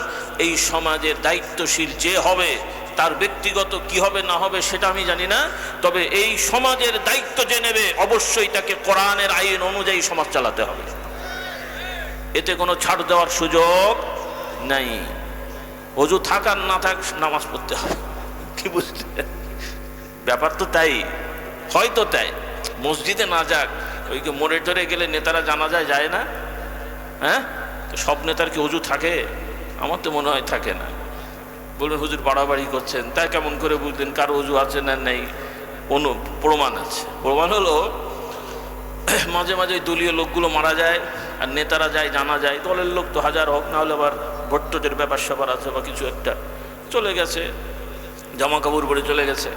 এই সমাজের দায়িত্বশীল যে হবে, তার ব্যক্তিগত কি হবে না হবে সেটা আমি জানি না, তবে এই সমাজের দায়িত্ব যে নেবে অবশ্যই তাকে কোরআনের আইন অনুযায়ী সমাজ চালাতে হবে। এতে কোনো ছাড় দেওয়ার সুযোগ নাই। ওযু থাক আর না থাক নামাজ পড়তে হবে। কি বুঝলে? ব্যাপার তো তাই, হয়তো তাই। মসজিদে না যাক, ওই যে মোড়ে টোরে গেলে নেতারা জানাজায় যায় না? হ্যাঁ, তো সব নেতার কি ওযু থাকে? আমার তো মনে হয় থাকে না। বলবেন হুজুর বাড়াবাড়ি করছেন, তাই কেমন করে বুঝলেন কার ওযু আছে না নেই? প্রমাণ আছে। প্রমাণ হলো মাঝে মাঝে দলীয় লোকগুলো মারা যায় আর নেতারা যায়, জানা যায়। দলের লোক তো 1000 হোক, না হলে আবার ভোট্টোদের ব্যাপার স্যাপার আছে বা কিছু একটা, চলে গেছে, জামা কাপড় পরে চলে গেছে,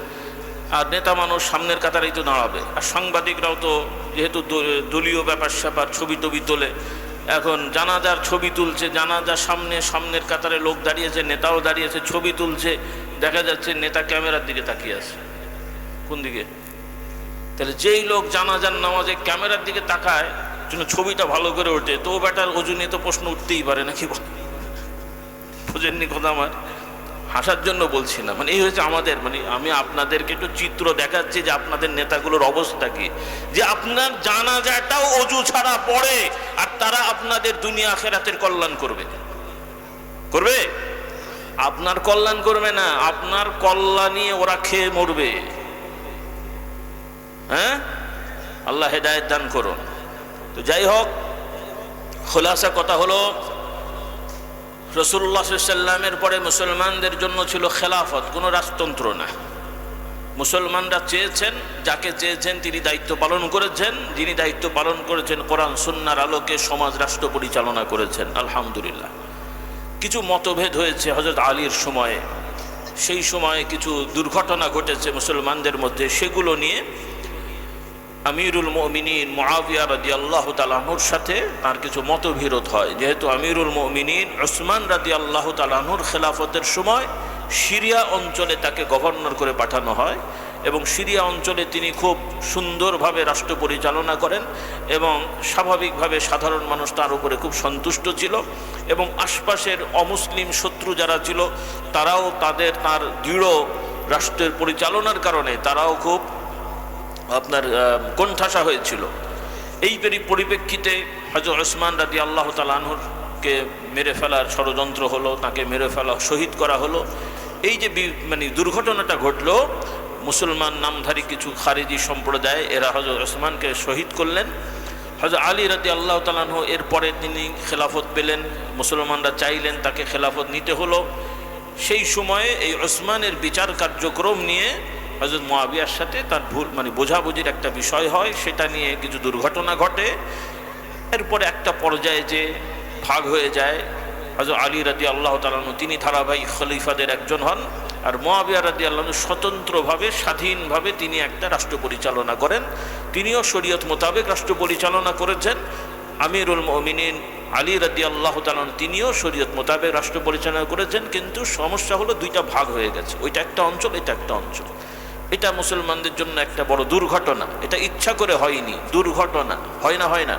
আর নেতা মানুষ সামনের কাতারেই তো দাঁড়াবে। আর সাংবাদিকরাও তো যেহেতু দলীয় ব্যাপার স্যাপার ছবি টবি তোলে, এখন জানাজার ছবি তুলছে, জানাজার সামনের কাতারে লোক দাঁড়িয়েছে, নেতাও দাঁড়িয়েছে, ছবি তুলছে, দেখা যাচ্ছে নেতা ক্যামেরার দিকে তাকিয়ে আছে। কোন দিকে? তাহলে যেই লোক জানাজার নামাজে ক্যামেরার দিকে তাকায়, জন্য ছবিটা ভালো করে ওঠে, তো ব্যাটার ওযু নিয়ে তো প্রশ্ন উঠতেই পারে নাকি? বোঝেননি কথা আমার? হাসার জন্য বলছি না, মানে এই হয়েছে আমাদের, মানে আমি আপনাদেরকে একটু চিত্র দেখাচ্ছি যে আপনাদের নেতাগুলোর অবস্থা কি, যে আপনার জানাজাটাও ওযু ছাড়া পড়ে, আর তারা আপনাদের দুনিয়া আখিরাতের কল্যাণ করবে। করবে? আপনার কল্যাণ করবে না, আপনার কল্যাণে ওরা খেয়ে মরবে। হ্যাঁ, আল্লাহ হেদায়েত দান করুন। তো যাই হোক, খোলাসা কথা হলো, রাসূলুল্লাহ সাল্লাল্লাহু আলাইহি ওয়াসাল্লামের পরে মুসলমানদের জন্য ছিল খেলাফত, কোনো রাজতন্ত্র না। মুসলমানরা চেয়েছেন, যাকে চেয়েছেন তিনি দায়িত্ব পালন করেছেন, যিনি দায়িত্ব পালন করেছেন কোরআন সুন্নাহর আলোকে সমাজ রাষ্ট্র পরিচালনা করেছেন, আলহামদুলিল্লাহ। কিছু মতভেদ হয়েছে হযরত আলীর সময়ে, সেই সময়ে কিছু দুর্ঘটনা ঘটেছে মুসলমানদের মধ্যে, সেগুলো নিয়ে আমিরুল মুমিনিন মুআবিয়া রাদিয়াল্লাহু তাআলা আনহুর সাথে তার কিছু মতবিরোধ হয়। যেহেতু আমিরুল মুমিনিন উসমান রাদিয়াল্লাহু তাআলা আনহুর খেলাফতের সময় সিরিয়া অঞ্চলে তাকে গভর্নর করে পাঠানো হয় এবং সিরিয়া অঞ্চলে তিনি খুব সুন্দরভাবে রাষ্ট্র পরিচালনা করেন এবং স্বাভাবিকভাবে সাধারণ মানুষ তার উপরে খুব সন্তুষ্ট ছিল এবং আশপাশের অমুসলিম শত্রু যারা ছিল তারাও তার দৃঢ় রাষ্ট্রের পরিচালনার কারণে তারাও খুব কোণঠাসা হয়েছিল। এই পরিপ্রেক্ষিতে হযরত ওসমান রাদিয়াল্লাহু তাআলা আনহুকে মেরে ফেলার ষড়যন্ত্র হলো, তাকে মেরে ফেলা, শহীদ করা হলো। এই যে দুর্ঘটনাটা ঘটলো, মুসলমান নামধারী কিছু খারিজি সম্প্রদায় এরা হযরত ওসমানকে শহীদ করলেন। হযরত আলী রাদিয়াল্লাহু তাআলা আনহু এরপরে তিনি খেলাফত পেলেন, মুসলমানরা চাইলেন তাকে খেলাফত নিতে হলো। সেই সময়ে এই ওসমানের বিচার কার্যক্রম নিয়ে হযরত মুআবিয়ার সাথে তার বোঝাবুঝির একটা বিষয় হয়, সেটা নিয়ে কিছু দুর্ঘটনা ঘটে। এরপরে একটা পর্যায়ে যে ভাগ হয়ে যায়, হযরত আলী রাদিয়াল্লাহু তাআলা আনহু তিনি ধারাবাহিক খলিফাদের একজন হন, আর মুআবিয়া রাদিয়াল্লাহু আনহু স্বতন্ত্রভাবে স্বাধীনভাবে তিনি একটা রাষ্ট্র পরিচালনা করেন। তিনিও শরীয়ত মোতাবেক রাষ্ট্র পরিচালনা করেছেন। আমিরুল মুমিনিন আলী রাদিয়াল্লাহু তাআলা আনহু তিনিও শরীয়ত মোতাবেক রাষ্ট্র পরিচালনা করেছেন, কিন্তু সমস্যা হলো দুইটা ভাগ হয়ে গেছে, ওইটা একটা অঞ্চল, এটা একটা অঞ্চল। এটা মুসলমানদের জন্য একটা বড় দুর্ঘটনা। এটা ইচ্ছা করে হয়নি, দুর্ঘটনা। হয় না,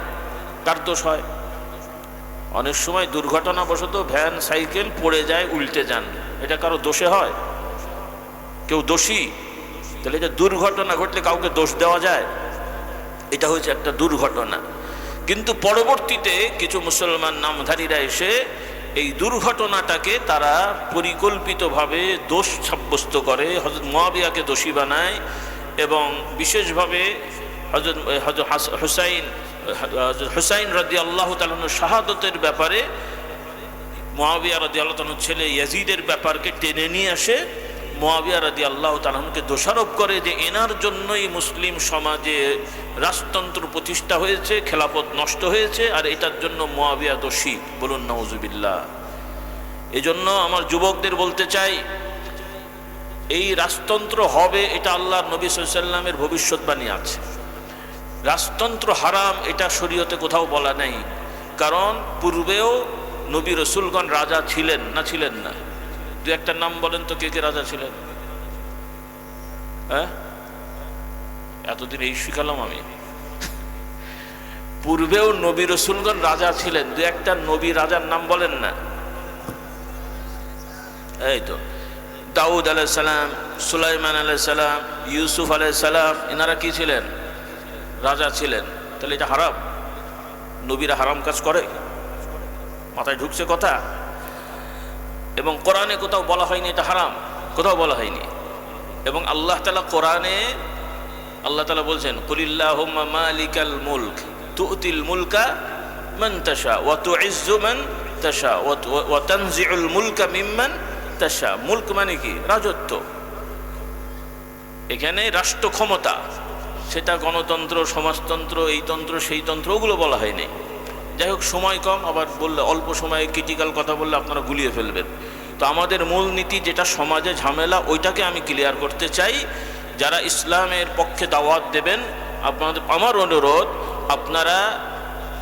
কার দোষ হয়? অনেক সময় দুর্ঘটনাবশত ভ্যান সাইকেল পড়ে যায়, উল্টে যান, এটা কারো দোষে হয়? কেউ দোষী? তাহলে এটা দুর্ঘটনা ঘটলে কাউকে দোষ দেওয়া যায়? এটা হচ্ছে একটা দুর্ঘটনা। কিন্তু পরবর্তীতে কিছু মুসলমান নামধারীরা এসে এই দুর্ঘটনাটাকে তারা পরিকল্পিতভাবে দোষ সাব্যস্ত করে, হযরত মুআবিয়াকে দোষী বানায় এবং বিশেষভাবে হযরত হুসাইন রাদিয়াল্লাহু তাআলা আনহু শাহাদাতের ব্যাপারে মুআবিয়া রাদিয়াল্লাহু তাআলা আনহুর ছেলে ইয়াজিদের ব্যাপারকে টেনে নিয়ে আসে মুআবিয়া রাদিয়াল্লাহু তাআলা আনহুকে দোষারোপ করে যে এনার জন্যই মুসলিম সমাজে রাজতন্ত্র প্রতিষ্ঠা হয়েছে, খেলাফত নষ্ট হয়েছে, আর এটার জন্য মুআবিয়া দোষী। বলুন নাউজুবিল্লাহ। এজন্য আমার যুবকদের বলতে চাই, এই রাজতন্ত্র হবে এটা আল্লাহর নবী সাল্লাল্লাহু আলাইহি ওয়াসাল্লামের ভবিষ্যৎবাণী আছে। রাজতন্ত্র হারাম এটা শরীয়তে কোথাও বলা নেই, কারণ পূর্বেও নবী রাসূলগণ রাজা ছিলেন না, ছিলেন না? দু একটা নাম বলেন তো, কে কে রাজা ছিলেন? হ্যাঁ, এতদিন এই শিখালাম আমি। পূর্বেও নবী রাসূলগণ রাজা ছিলেন, দু একটা নবী রাজার নাম বলেন না? এই তো দাউদ আলাইহিস সালাম, সুলাইমান আলাইহিস সালাম, ইউসুফ আলাইহিস সালাম, এনারা কি ছিলেন? রাজা ছিলেন। তাহলে এটা হারাম? নবীরা হারাম কাজ করে? মাথায় ঢুকছে কথা? এবং কোরআনে কোথাও বলা হয়নি এটা হারাম, কোথাও বলা হয়নি। এবং আল্লাহ তাআলা কোরআনে আল্লাহ তাআলা বলছেন, কুলিল্লাহুম্মা মালিকাল মুলক তুতিল মুলকা মান তাশা ওয়া তুইজ্জু মান তাশা ওয়া তানজিউল মুলকা মিম্মান তাশা। মুলক মানে কি? রাজত্ব। এখানে রাষ্ট্র ক্ষমতা, সেটা গণতন্ত্র, সমাজতন্ত্র, এই তন্ত্র সেই তন্ত্র, ওগুলো বলা হয়নি। যাই হোক, সময় কম, আবার বললে অল্প সময়ে ক্রিটিক্যাল কথা বললে আপনারা গুলিয়ে ফেলবেন। তো আমাদের মূল নীতি যেটা সমাজে ঝামেলা, ওইটাকে আমি ক্লিয়ার করতে চাই। যারা ইসলামের পক্ষে দাওয়াত দেবেন, আমার অনুরোধ, আপনারা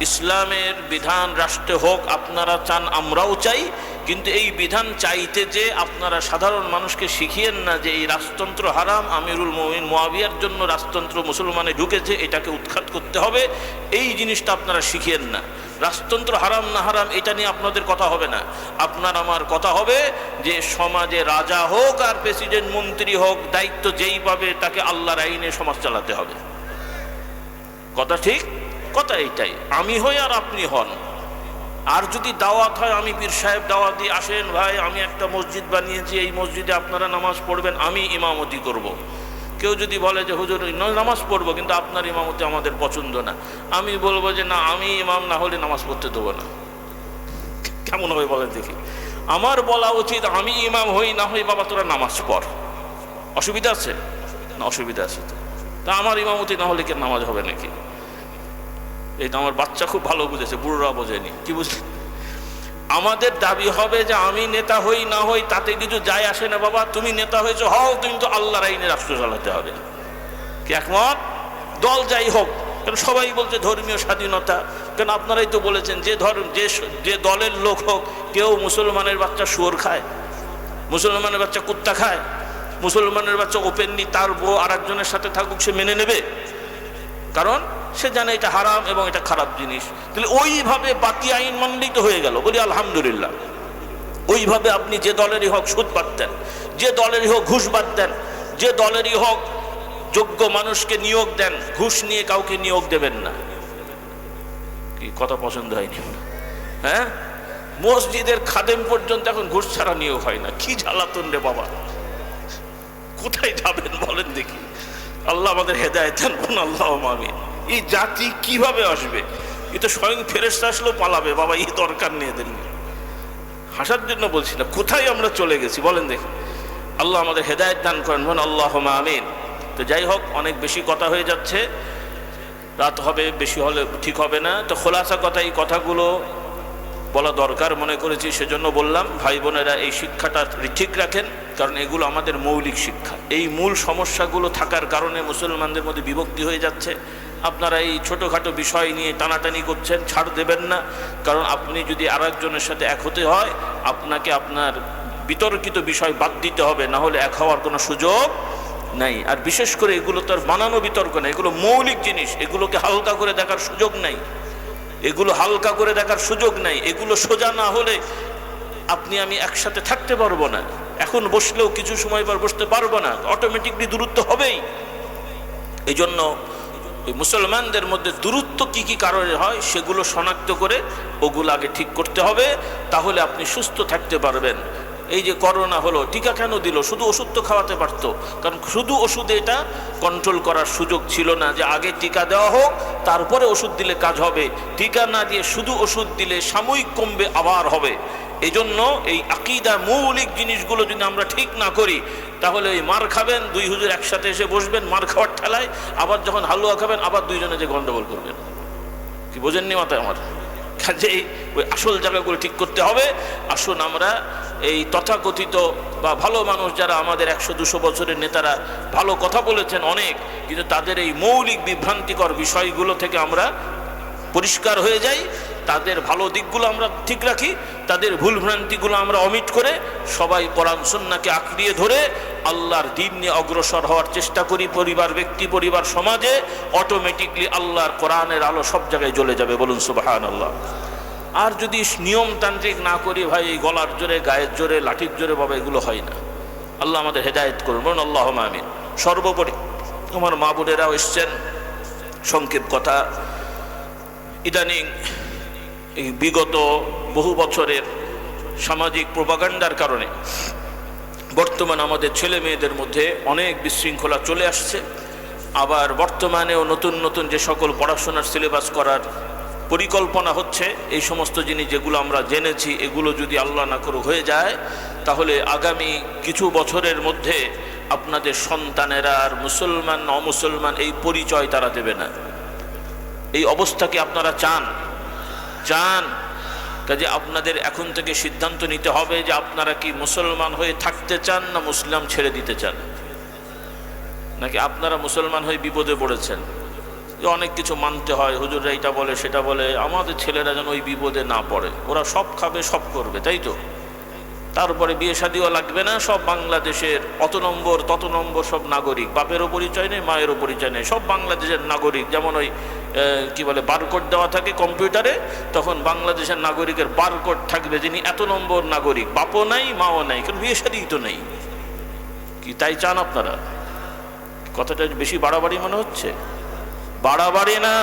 ইসলামের বিধান রাষ্ট্রে হোক, আপনারা চান, আমরাও চাই, কিন্তু এই বিধান চাইতে যে আপনারা সাধারণ মানুষকে শিখিয়েন না যে এই রাজতন্ত্র হারাম, আমিরুল মুমিনিন মুআবিয়ার জন্য রাজতন্ত্র মুসলমানে ঢুকেছে, এটাকে উৎখাত করতে হবে, এই জিনিসটা আপনারা শিখিয়েন না। রাজতন্ত্র হারাম না হারাম এটা নিয়ে আপনাদের কথা হবে না। আপনার আমার কথা হবে যে সমাজে রাজা হোক আর প্রেসিডেন্ট মন্ত্রী হোক, দায়িত্ব যেই পাবে তাকে আল্লাহর আইনে সমাজ চালাতে হবে। কথা ঠিক? কথা এইটাই। আমি হই আর আপনি হন। আর যদি দাওয়াত হয়, আমি পীর সাহেব দাওয়াত দিয়ে, আসেন ভাই, আমি একটা মসজিদ বানিয়েছি, এই মসজিদে আপনারা নামাজ পড়বেন, আমি ইমামতি করব। কেউ যদি বলে যে হুজুর নামাজ পড়বো কিন্তু আপনার ইমামতি আমাদের পছন্দ না, আমি বলবো যে না, আমি ইমাম না হলে নামাজ পড়তে দেবো না। কেমন হবে বলে দেখি? আমার বলা উচিত আমি ইমাম হই না হই, বাবা তোরা নামাজ পড়। অসুবিধা আছে না? অসুবিধা আছে। তো তা আমার ইমামতি না হলে কি নামাজ হবে নাকি? এটা আমার বাচ্চা খুব ভালো বুঝেছে, বুড়োরা বোঝেনি। কি বুঝলি? আমাদের দাবি হবে যে আমি নেতা হই না হই তাতে কিছু যায় আসে না বাবা, তুমি নেতা হয়েছো হও, তুমি তো আল্লাহর আইনে রাষ্ট্র চালাতে হবে। কি একমত? দল যাই হোক, কারণ সবাই বলছে ধর্মীয় স্বাধীনতা, কারণ আপনারাই তো বলেছেন যে দলের লোক হোক, কেউ মুসলমানের বাচ্চা শুয়োর খায়, মুসলমানের বাচ্চা কুত্তা খায়, মুসলমানের বাচ্চা ওপেনলি তার বউ আর একজনের সাথে থাকুক সে মেনে নেবে, কারণ সে জানে এটা হারাম এবং এটা খারাপ জিনিস। তাহলে ওইভাবে বাকি আইন মানলেই তো হয়ে গেল। বলি আলহামদুলিল্লাহ। ওইভাবে আপনি যে দলেরই হোক সুদ বাদ দেন, যে দলেরই হোক ঘুষ বাদ দেন, যে দলেরই হোক যোগ্য মানুষকে নিয়োগ দেন, ঘুষ নিয়ে কাউকে নিয়োগ দেবেন না। কি কথা পছন্দ হয়নি? হ্যাঁ, মসজিদের খাদেম পর্যন্ত এখন ঘুষ ছাড়া নিয়োগ হয় না। কি জ্বালাতন রে বাবা! কোথায় যাবেন বলেন দেখি? আল্লাহ আমাদের হেদায়েত দান। আল্লাহ আমিন। এই জাতি কিভাবে আসবে? এ তো স্বয়ং ফেরেশতা আসলেও পালাবে বাবা, এই দরকার নেই এদের। হাসার জন্য বলছি না, কোথায় আমরা চলে গেছি বলেন দেখি? আল্লাহ আমাদের হেদায়েত দান করেন, বলুন আল্লাহ আমিন। তো যাই হোক, অনেক বেশি কথা হয়ে যাচ্ছে, রাত হবে, বেশি হলে ঠিক হবে না। তো খোলাসা কথা, এই কথাগুলো বলা দরকার মনে করেছি, সেজন্য বললাম। ভাই বোনেরা এই শিক্ষাটা ঠিক রাখেন, কারণ এগুলো আমাদের মৌলিক শিক্ষা। এই মূল সমস্যাগুলো থাকার কারণে মুসলমানদের মধ্যে বিভক্তি হয়ে যাচ্ছে। আপনারা এই ছোটোখাটো বিষয় নিয়ে টানাটানি করছেন, ছাড় দেবেন না। কারণ আপনি যদি আর একজনের সাথে এক হতে হয়, আপনাকে আপনার বিতর্কিত বিষয় বাদ দিতে হবে, না হলে এক হওয়ার কোনো সুযোগ নাই। আর বিশেষ করে এগুলো তো আর বানানো বিতর্ক না, এগুলো মৌলিক জিনিস, এগুলোকে হালকা করে দেখার সুযোগ নাই। এগুলো হালকা করে দেখার সুযোগ নাই। এগুলো সোজা না হলে আপনি আমি একসাথে থাকতে পারবো না। এখন বসলেও কিছু সময় পর বসতে পারবো না, অটোমেটিকলি দূরত্ব হবেই। এই জন্য মুসলমানদের মধ্যে দূরত্ব কি কি কারণে হয় সেগুলো শনাক্ত করে ওগুলো আগে ঠিক করতে হবে, তাহলে আপনি সুস্থ থাকতে পারবেন। এই যে করোনা হলো, টিকা কেন দিল? শুধু ওষুধ তো খাওয়াতে পারতো, কারণ শুধু ওষুধে এটা কন্ট্রোল করার সুযোগ ছিল না যে আগে টিকা দেওয়া হোক তারপরে ওষুধ দিলে কাজ হবে। টিকা না দিয়ে শুধু ওষুধ দিলে সাময়িক কমবে, আবার হবে। এই জন্য এই আকীদা মৌলিক জিনিসগুলো যদি আমরা ঠিক না করি, তাহলে ওই মার খাবেন, দুই হুজুর একসাথে এসে বসবেন মার খাওয়ার ঠেলায়, আবার যখন হালুয়া খাবেন আবার দুইজনে যে গন্ডগোল করবেন। কি বোঝেননি মাথায় আমার? কাজেই ওই আসল জায়গাগুলো ঠিক করতে হবে। আসুন আমরা এই তথাকথিত বা ভালো মানুষ যারা আমাদের 100-200 বছরের নেতারা ভালো কথা বলেছেন অনেক, কিন্তু তাদের এই মৌলিক বিভ্রান্তিকর বিষয়গুলো থেকে আমরা পরিষ্কার হয়ে যাই, তাদের ভালো দিকগুলো আমরা ঠিক রাখি, তাদের ভুলভ্রান্তিগুলো আমরা অমিট করে সবাই কোরআন সুন্নাহকে আঁকড়িয়ে ধরে আল্লাহর দ্বীন নিয়ে অগ্রসর হওয়ার চেষ্টা করি। পরিবার, ব্যক্তি, পরিবার, সমাজে অটোমেটিকলি আল্লাহর কোরআনের আলো সব জায়গায় জ্বলে যাবে। বলুন সুবহানাল্লাহ। আর যদি নিয়মতান্ত্রিক না করি ভাই, এই গলার জোরে, গায়ের জোরে, লাঠির জোরে বাবা, এগুলো হয় না। আল্লাহ আমাদের হেদায়েত করুন, বলুন আল্লাহুম্মা আমিন। সর্বোপরি আমার মা বোনেরাও এসছেন, সংক্ষেপ কথা। ইদানিং এই বিগত বহু বছরের সামাজিক প্রোপাগান্ডার কারণে বর্তমান আমাদের ছেলে মেয়েদের মধ্যে অনেক বিশৃঙ্খলা চলে আসছে। আবার বর্তমানেও নতুন নতুন যে সকল পড়াশোনার সিলেবাস করার পরিকল্পনা হচ্ছে, এই সমস্ত জিনিস যেগুলো আমরা জেনেছি, এগুলো যদি আল্লাহ না করে হয়ে যায়, তাহলে আগামী কিছু বছরের মধ্যে আপনাদের সন্তানেরা আর মুসলমান অমুসলমান এই পরিচয় তারা দেবে না। এই অবস্থাকে আপনারা চান? কাজে আপনাদের এখন থেকে সিদ্ধান্ত নিতে হবে যে আপনারা কি মুসলমান হয়ে থাকতে চান না মুসলিম ছেড়ে দিতে চান, নাকি আপনারা মুসলমান হয়ে বিপদে পড়েছেন যে অনেক কিছু মানতে হয়, হুজুররা এটা বলে সেটা বলে, আমাদের ছেলেরা যেন ওই বিপদে না পড়ে। ওরা সব খাবে, সব করবে, তাই তো? তারপরে বিয়ে শাদিও লাগবে না, সব বাংলাদেশের অত নম্বর তত নম্বর সব নাগরিক, বাপেরও পরিচয় নেই, মায়েরও পরিচয় নেই, সব বাংলাদেশের নাগরিক। যেমন ওই কি বলে বারকোড দেওয়া থাকে কম্পিউটারে, তখন বাংলাদেশের নাগরিকের বারকোড থাকবে যিনি এত নম্বর নাগরিক, বাপও নাই মাও নাই, কারণ বিয়ে শাদিই তো নেই। কি তাই চান আপনারা? কথাটা বেশি বাড়াবাড়ি মনে হচ্ছে? বাড়াবাড়ি না।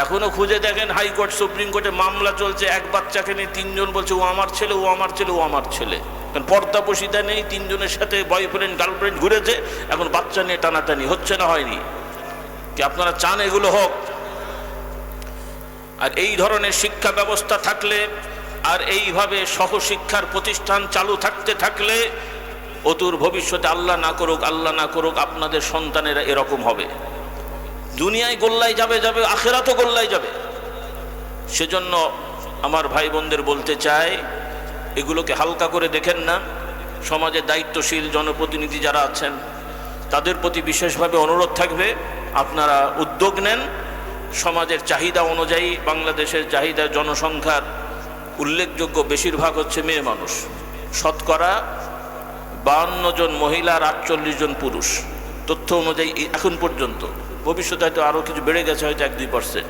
এখনো খুঁজে দেখেন হাইকোর্ট, সুপ্রিম কোর্টে মামলা চলছে, এক বাচ্চাকে নিয়ে 3 জন বলছে ও আমার ছেলে, ও আমার ছেলে, ও আমার ছেলে। কারণ পর্দা বসিতা নেই, তিনজনের সাথে বয়ফ্রেন্ড গার্লফ্রেন্ড ঘুরেছে, এখন বাচ্চা নিয়ে টানাটানি হচ্ছে না হয়নি? কি আপনারা চান এগুলো হোক? আর এই ধরনের শিক্ষা ব্যবস্থা থাকলে আর এইভাবে সহশিক্ষার প্রতিষ্ঠান চালু থাকতে থাকলে অদূর ভবিষ্যতে আল্লাহ না করুক আপনাদের সন্তানেরা এরকম হবে। দুনিয়ায় গোল্লায় যাবে, আখিরাতও গোল্লায় যাবে। সেজন্য আমার ভাই বোনদের বলতে চাই, এগুলোকে হালকা করে দেখেন না। সমাজের দায়িত্বশীল জনপ্রতিনিধি যারা আছেন তাদের প্রতি বিশেষভাবে অনুরোধ থাকবে, আপনারা উদ্যোগ নেন। সমাজের চাহিদা অনুযায়ী, বাংলাদেশের চাহিদা জনসংখ্যার উল্লেখযোগ্য বেশিরভাগ হচ্ছে মেয়ে মানুষ, শতকরা 52 জন মহিলা আর 48 জন পুরুষ, তথ্য অনুযায়ী এখন পর্যন্ত। ভবিষ্যতে হয়তো আরও কিছু বেড়ে গেছে, হয়তো 1-2%,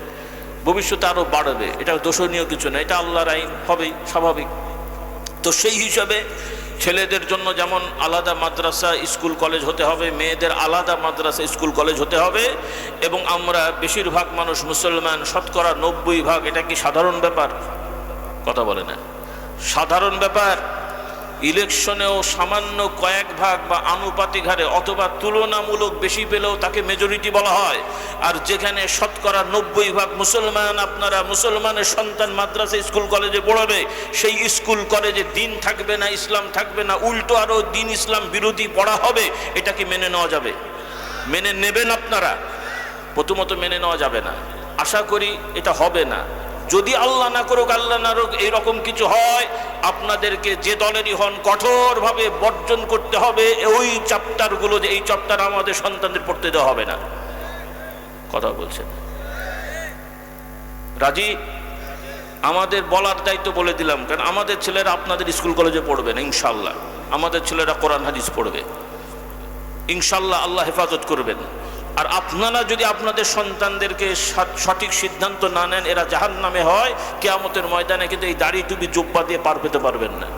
ভবিষ্যতে আরও বাড়বে। এটা দোষণীয় কিছু না, এটা আল্লাহর আইন, হবেই, স্বাভাবিক। তো সেই হিসাবে ছেলেদের জন্য যেমন আলাদা মাদ্রাসা স্কুল কলেজ হতে হবে, মেয়েদের আলাদা মাদ্রাসা স্কুল কলেজ হতে হবে। এবং আমরা বেশিরভাগ মানুষ মুসলমান, শতকরা 90%। এটা কি সাধারণ ব্যাপার? কথা বলে না, সাধারণ ব্যাপার। ইলেকশনেও সামান্য কয়েক ভাগ বা আনুপাতিক হারে অথবা তুলনামূলক বেশি পেলেও তাকে মেজরিটি বলা হয়। আর যেখানে শতকরা 90% মুসলমান, আপনারা মুসলমানের সন্তান মাদ্রাসা স্কুল কলেজে পড়াবে, সেই স্কুল কলেজে দিন থাকবে না, ইসলাম থাকবে না, উল্টো আরও দিন ইসলাম বিরোধী পড়া হবে। এটা কি মেনে নেওয়া যাবে? মেনে নেবেন আপনারা? প্রথমত মেনে নেওয়া যাবে না, আশা করি এটা হবে না। যদি আল্লাহ না করুক এইরকম কিছু হয়, আপনাদেরকে যে দলেরই হন কঠোরভাবে বর্জন করতে হবে ওই চ্যাপ্টারগুলো, যে এই চ্যাপ্টার আমাদের সন্তানদের পড়তে দেওয়া হবে না। কথা বলছেন? রাজি? আমাদের বলার দায়িত্ব বলে দিলাম, কারণ আমাদের ছেলেরা আপনাদের স্কুল কলেজে পড়বে না ইনশাল্লাহ। আমাদের ছেলেরা কোরআন হাদিস পড়বে ইনশাল্লাহ, আল্লাহ হেফাজত করবেন। আর আপনারা যদি আপনাদের সন্তানদেরকে সঠিক সিদ্ধান্ত না নেন, এরা জাহান্নামে হয় কিয়ামতের ময়দানে। কিন্তু এই দাড়ি টুপি জুব্বা দিয়ে পার পেতে পারবেন না।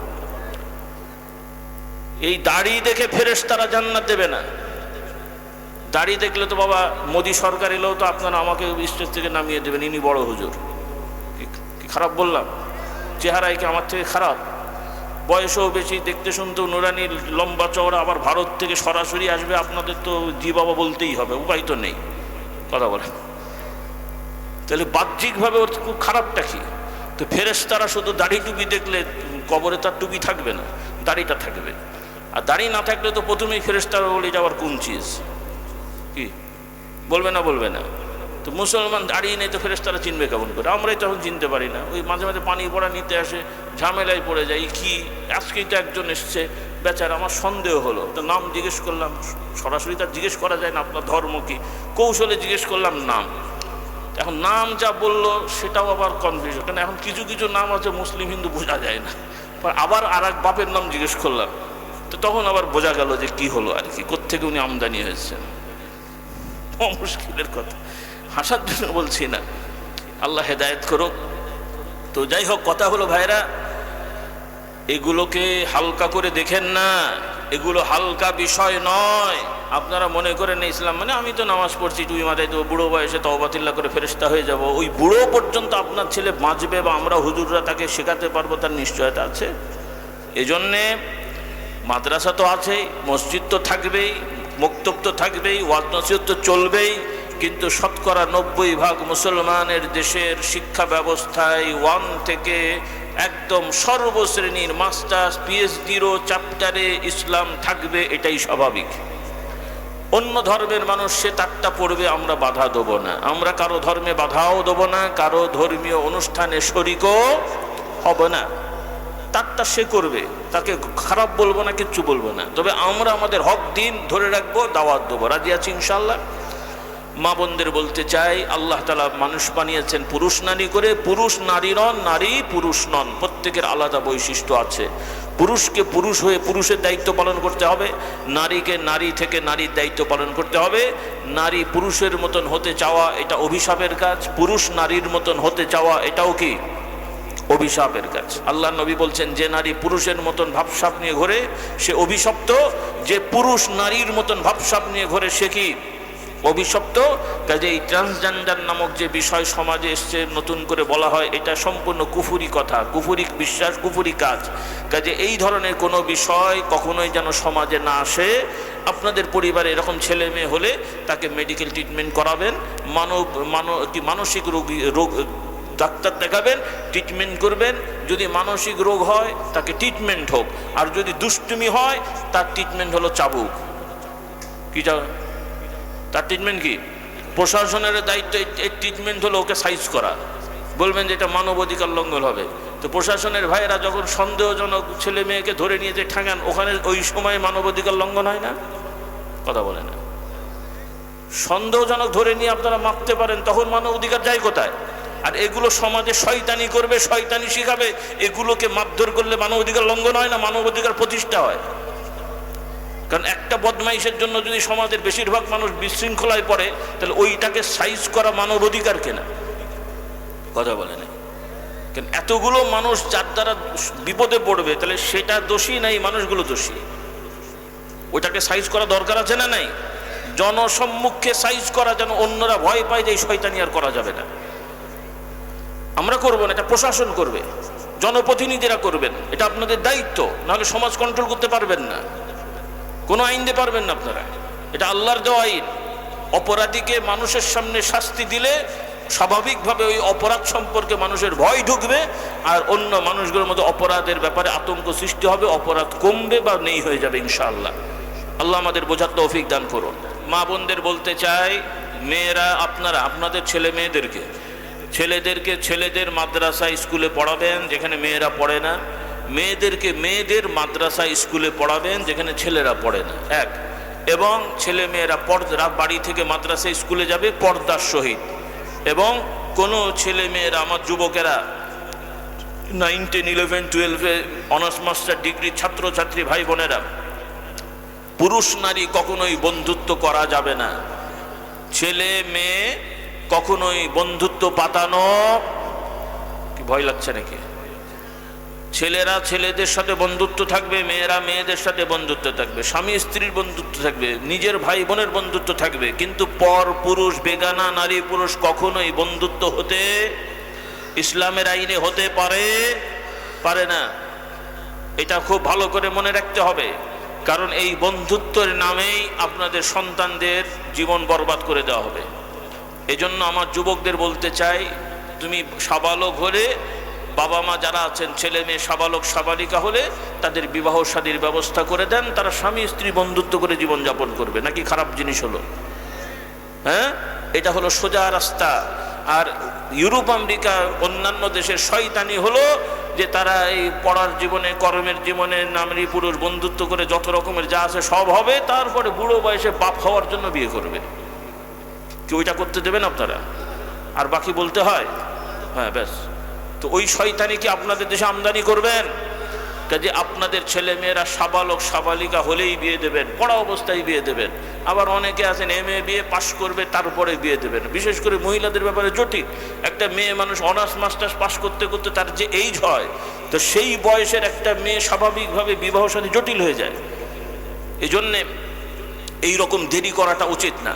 এই দাড়ি দেখে ফেরেশতারা জান্নাত দেবে না। দাড়ি দেখলে তো বাবা মোদি সরকার এলেও তো আপনারা আমাকে স্টেজ থেকে নামিয়ে দেবেন, ইনি বড় হুজুর। কি খারাপ বললাম? চেহারায় কি আমার থেকে খারাপ? বয়সও বেশি, দেখতে শুনতেও নুরানি, লম্বা চওড়া, আবার ভারত থেকে সরাসরি আসবে, আপনাদের তো জি বাবা বলতেই হবে, উপায় তো নেই। কথা বলেন? তাহলে বাহ্যিকভাবে ওর খুব খারাপটা কি? তো ফেরেশতারা শুধু দাড়ি টুপি দেখলে, কবরে তার টুপি থাকবে না, দাড়িটা থাকবে। আর দাড়ি না থাকলে তো প্রথমেই ফেরেশতারা বলে যাওয়ার কোন চিজ কি বলবে না? তো মুসলমান দাঁড়িয়ে নেই তো ফেরেশতারা চিনবে কেমন করে? আমরাই তখন চিনতে পারি না। ওই মাঝে মাঝে পানি পড়া নিতে আসে, ঝামেলায় পড়ে যায়। কি আজকেই তো একজন এসছে বেচারা, আমার সন্দেহ হলো, তো নাম জিজ্ঞেস করলাম, সরাসরি তার জিজ্ঞেস করা যায় না আপনার ধর্ম কি, কৌশলে জিজ্ঞেস করলাম নাম। এখন নাম যা বললো সেটাও আবার কনফিউশন, কারণ এখন কিছু কিছু নাম আছে মুসলিম হিন্দু বোঝা যায় না। আবার আর এক বাপের নাম জিজ্ঞেস করলাম, তো তখন আবার বোঝা গেল যে কি হলো আর কি, কোত্থেকে উনি আমদানি হয়েছেন। মুশকিলের কথা, হাসার জন্য বলছি না, আল্লাহ হেদায়েত করুক। তো যাই হোক, কথা হলো ভাইরা, এগুলোকে হালকা করে দেখেন না, এগুলো হালকা বিষয় নয়। আপনারা মনে করেন ইসলাম মানে আমি তো নামাজ পড়ছি, টুই মাথায় তো বুড়ো বয়সে তওবাতিল্লাহ করে ফেরেশতা হয়ে যাব। ওই বুড়ো পর্যন্ত আপনার ছেলে বাঁচবে বা আমরা হুজুররা তাকে শেখাতে পারবো, তার নিশ্চয়তা আছে? এজন্যে মাদ্রাসা তো আছেই, মসজিদ তো থাকবেই, মক্তব তো থাকবেই, ওয়াজ নসিহত তো চলবেই। কিন্তু শতকরা 90% মুসলমানের দেশের শিক্ষা ব্যবস্থায় 1 থেকে একদম সর্বশ্রেণীর মাস্টার্স পিএইচডিরও চ্যাপ্টারে ইসলাম থাকবে, এটাই স্বাভাবিক। অন্য ধর্মের মানুষ সে তারটা পড়বে, আমরা বাধা দেবো না, আমরা কারো ধর্মে বাধাও দেবো না, কারো ধর্মীয় অনুষ্ঠানে শরিকও হব না। তারটা সে করবে, তাকে খারাপ বলবো না, কিচ্ছু বলবো না। তবে আমরা আমাদের হক দিন ধরে রাখবো, দাওয়াত দেবো, রাজি আছি ইনশাআল্লাহ। মা বোনদের বলতে চাই, আল্লাহ তাআলা মানুষ বানিয়েছেন পুরুষ নারী করে। পুরুষ নারী নন, নারী পুরুষ নন, প্রত্যেকের আলাদা বৈশিষ্ট্য আছে। পুরুষকে পুরুষ হয়ে পুরুষের দায়িত্ব পালন করতে হবে, নারীকে নারী থেকে নারীর দায়িত্ব পালন করতে হবে। নারী পুরুষের মতন হতে চাওয়া এটা অভিশাপের কাজ, পুরুষ নারীর মতন হতে চাওয়া এটাও কি অভিশাপের কাজ। আল্লাহ নবী বলছেন, যে নারী পুরুষের মতন ভাবসাব নিয়ে ঘোরে সে অভিশপ্ত, যে পুরুষ নারীর মতন ভাবসাব নিয়ে ঘোরে সে কি অভিশপ্ত। কাজে এই ট্রান্সজেন্ডার নামক যে বিষয় সমাজে এসছে নতুন করে বলা হয়, এটা সম্পূর্ণ কুফুরি কথা, কুফুরি বিশ্বাস, কুফুরি কাজ। কাজে এই ধরনের কোনো বিষয় কখনোই যেন সমাজে না আসে। আপনাদের পরিবারে এরকম ছেলে মেয়ে হলে তাকে মেডিকেল ট্রিটমেন্ট করাবেন, মানসিক রোগ ডাক্তার দেখাবেন, ট্রিটমেন্ট করবেন। যদি মানসিক রোগ হয় তাকে ট্রিটমেন্ট হোক, আর যদি দুষ্টুমি হয় তার ট্রিটমেন্ট হলো চাবুক। কি তার ট্রিটমেন্ট কি? প্রশাসনের দায়িত্ব এই ট্রিটমেন্ট হলো ওকে সাইজ করা। বলবেন যে এটা মানবাধিকার লঙ্ঘন হবে, তো প্রশাসনের ভাইয়েরা যখন সন্দেহজনক ছেলে মেয়েকে ধরে নিয়ে যে ঠাঙান, ওখানে ওই সময় মানবাধিকার লঙ্ঘন হয় না? কথা বলে না। সন্দেহজনক ধরে নিয়ে আপনারা মাপতে পারেন, তখন মানবাধিকার যায় কোথায়? আর এগুলো সমাজে শয়তানি করবে, শয়তানি শিখাবে, এগুলোকে মারধর করলে মানবাধিকার লঙ্ঘন হয় না, মানবাধিকার প্রতিষ্ঠা হয়। কারণ একটা বদমাইশের জন্য যদি সমাজের বেশিরভাগ মানুষ বিশৃঙ্খলায় পড়ে, তাহলে ওইটাকে সাইজ করা মানবাধিকার কেনা? কথা বলে না। কারণ এতগুলো মানুষ যার দ্বারা বিপদে পড়বে, তাহলে সেটা দোষী নাই, মানুষগুলো দোষী। ওইটাকে সাইজ করা দরকার আছে না নাই? জনসম্মুখে সাইজ করা, যেন অন্যরা ভয় পায় যে এই শয়তানি আর করা যাবে না। আমরা করবো না, এটা প্রশাসন করবে, জনপ্রতিনিধিরা করবেন, এটা আপনাদের দায়িত্ব। নাহলে সমাজ কন্ট্রোল করতে পারবেন না, কোনো আইন দিতে পারবেন না আপনারা। এটা আল্লাহর দেওয়া আইন। অপরাধীকে মানুষের সামনে শাস্তি দিলে স্বাভাবিকভাবে ওই অপরাধ সম্পর্কে মানুষের ভয় ঢুকবে, আর অন্য মানুষগুলোর মধ্যে অপরাধের ব্যাপারে আতঙ্ক সৃষ্টি হবে, অপরাধ কমবে বা নেই হয়ে যাবে ইনশাআল্লাহ। আল্লাহ আমাদের বোঝার তৌফিক দান করুন। মা বোনদের বলতে চাই, মেয়েরা আপনারা আপনাদের ছেলেদেরকে ছেলেদের মাদ্রাসা স্কুলে পড়াবেন যেখানে মেয়েরা পড়ে না, মেয়েদেরকে মেয়েদের মাদ্রাসা স্কুলে পড়াবেন যেখানে ছেলেরা পড়ে না। এক, এবং ছেলে মেয়েরা বাড়ি থেকে মাদ্রাসা স্কুলে যাবে পর্দার সহিত। এবং কোনো ছেলে মেয়েরা, আমার যুবকেরা 9, 10, 11, 12-এ অনার্স মাস্টার ডিগ্রি ছাত্রছাত্রী ভাই বোনেরা, পুরুষ নারী কখনোই বন্ধুত্ব করা যাবে না। ছেলে মেয়ে কখনোই বন্ধুত্ব পাতানো, কি ভয় লাগছে নাকি? ছেলেরা ছেলেদের সাথে বন্ধুত্ব থাকবে, মেয়েরা মেয়েদের সাথে বন্ধুত্ব থাকবে, স্বামী স্ত্রীর বন্ধুত্ব থাকবে, নিজের ভাই বোনের বন্ধুত্ব থাকবে, কিন্তু পর পুরুষ, বেগানা নারী পুরুষ কখনোই বন্ধুত্ব হতে ইসলামের আইনে হতে পারে না। এটা খুব ভালো করে মনে রাখতে হবে, কারণ এই বন্ধুত্বের নামেই আপনাদের সন্তানদের জীবন বরবাদ করে দেওয়া হবে। এজন্য আমার যুবকদের বলতে চাই, তুমি সাবালক হলে, বাবা মা যারা আছেন ছেলে মেয়ে সাবালক সাবালিকা হলে তাদের বিবাহ শাদীর ব্যবস্থা করে দেন, তারা স্বামী স্ত্রী বন্ধুত্ব করে জীবন যাপন করবে। নাকি খারাপ জিনিস হলো? হ্যাঁ, এটা হলো সোজা রাস্তা। আর ইউরোপ আমেরিকা অন্যান্য দেশের শয়তানি হলো যে তারা এই পড়ার জীবনে, কর্মের জীবনে নারী পুরুষ বন্ধুত্ব করে যত রকমের যা আছে সব হবে, তারপরে বুড়ো বয়সে বাপ হওয়ার জন্য বিয়ে করবে। কি ওইটা করতে দেবেন আপনারা? আর বাকি বলতে হয়, হ্যাঁ ব্যাস। তো ওই শয়তানি কি আপনাদের দেশে আমদানি করবেন? কাজে আপনাদের ছেলে মেয়েরা সাবালক সাবালিকা হলেই বিয়ে দেবেন, পড়া অবস্থায় বিয়ে দেবেন। আবার অনেকে আছেন MA বিয়ে পাশ করবে তারপরে বিয়ে দেবেন। বিশেষ করে মহিলাদের ব্যাপারে জটিল। একটা মেয়ে মানুষ অনার্স মাস্টার্স পাশ করতে করতে তার যে এইজ হয়, তো সেই বয়সের একটা মেয়ে স্বাভাবিকভাবে বিবাহ শাদী জটিল হয়ে যায়। এই জন্যে এইরকম দেরি করাটা উচিত না।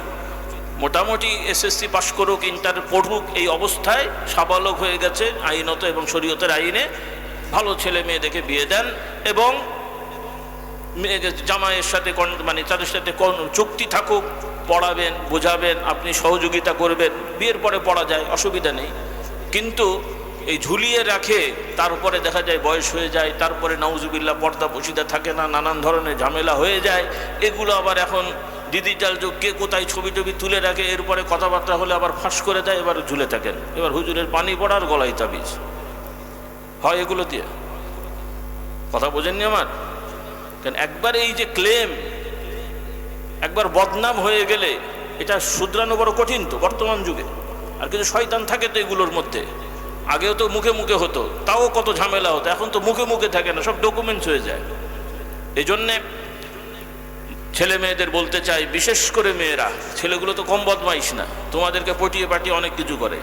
মোটামুটি SSC পাশ করুক, ইন্টার পড়ুক, এই অবস্থায় সাবালক হয়ে গেছে আইনত এবং শরীয়তের আইনে, ভালো ছেলে মেয়ে দেখে বিয়ে দেন। এবং জামাইয়ের সাথে মানে তাদের সাথে চুক্তি থাকুক, পড়াবেন, বোঝাবেন, আপনি সহযোগিতা করবেন, বিয়ের পরে পড়া যায়, অসুবিধা নেই। কিন্তু এই ঝুলিয়ে রাখে, তারপরে দেখা যায় বয়স হয়ে যায়, তারপরে নাউজুবিল্লাহ পর্দা বসিদা থাকে না, নানান ধরনের ঝামেলা হয়ে যায়। এগুলো আবার এখন ডিজিটাল যুগ, কে কোথায় ছবি টবি তুলে রাখে, এরপরে কথাবার্তা হলে আবার ফাঁস করে দেয়, এবার ঝুলে থাকেন। এবার হুজুরের পানি পড়ার গলায় তাবিজ হয়, এগুলো দিয়ে। কথা বোঝেননি আমার? কারণ একবার এই যে ক্লেম, একবার বদনাম হয়ে গেলে এটা শুধরানো বড় কঠিন তো বর্তমান যুগে। আর কিছু শয়তান থাকে তো এগুলোর মধ্যে। আগেও তো মুখে মুখে হতো, তাও কত ঝামেলা হতো, এখন তো মুখে মুখে থাকে না, সব ডকুমেন্টস হয়ে যায়। এই জন্যে ছেলে মেয়েদের বলতে চাই, বিশেষ করে মেয়েরা, ছেলেগুলো তো কম বদমাইশ না, তোমাদেরকে পটিয়ে পাটিয়ে অনেক কিছু করে।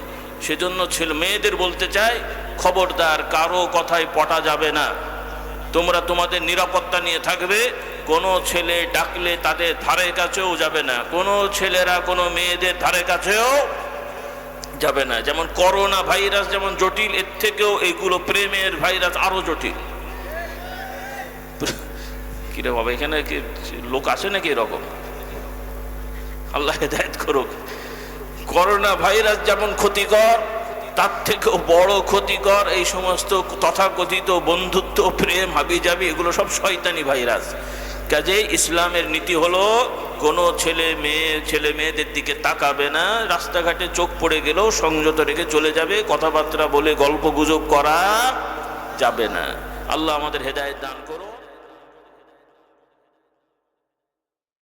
সেজন্য মেয়েদের বলতে চাই, খবরদার কারো কথায় পটা যাবে না। তোমরা তোমাদের নিরাপত্তা নিয়ে থাকবে, কোনো ছেলে ডাকলে তাদের ধারে কাছেও যাবে না, কোনো ছেলেরা কোনো মেয়েদের ধারে কাছেও যাবে না। যেমন করোনা ভাইরাস যেমন জটিল, এর থেকেও এগুলো প্রেমের ভাইরাস আরো জটিল। কিরে বাবা, এখানে কি লোক আছে নাকি এরকম? আল্লাহ হেদায়েত করুক। করোনা ভাইরাস যেমন ক্ষতিকর, তার থেকেও বড় ক্ষতিকর এই সমস্ত তথাকথিত বন্ধুত্ব, প্রেম, হাবিজাবি, এগুলো সব শয়তানি ভাইরাস। কাজে ইসলামের নীতি হলো কোনো ছেলে মেয়েদের দিকে তাকাবে না, রাস্তাঘাটে চোখ পড়ে গেলেও সংযত রেখে চলে যাবে, কথাবার্তা বলে গল্প গুজব করা যাবে না। আল্লাহ আমাদের হেদায়েত দান করুন।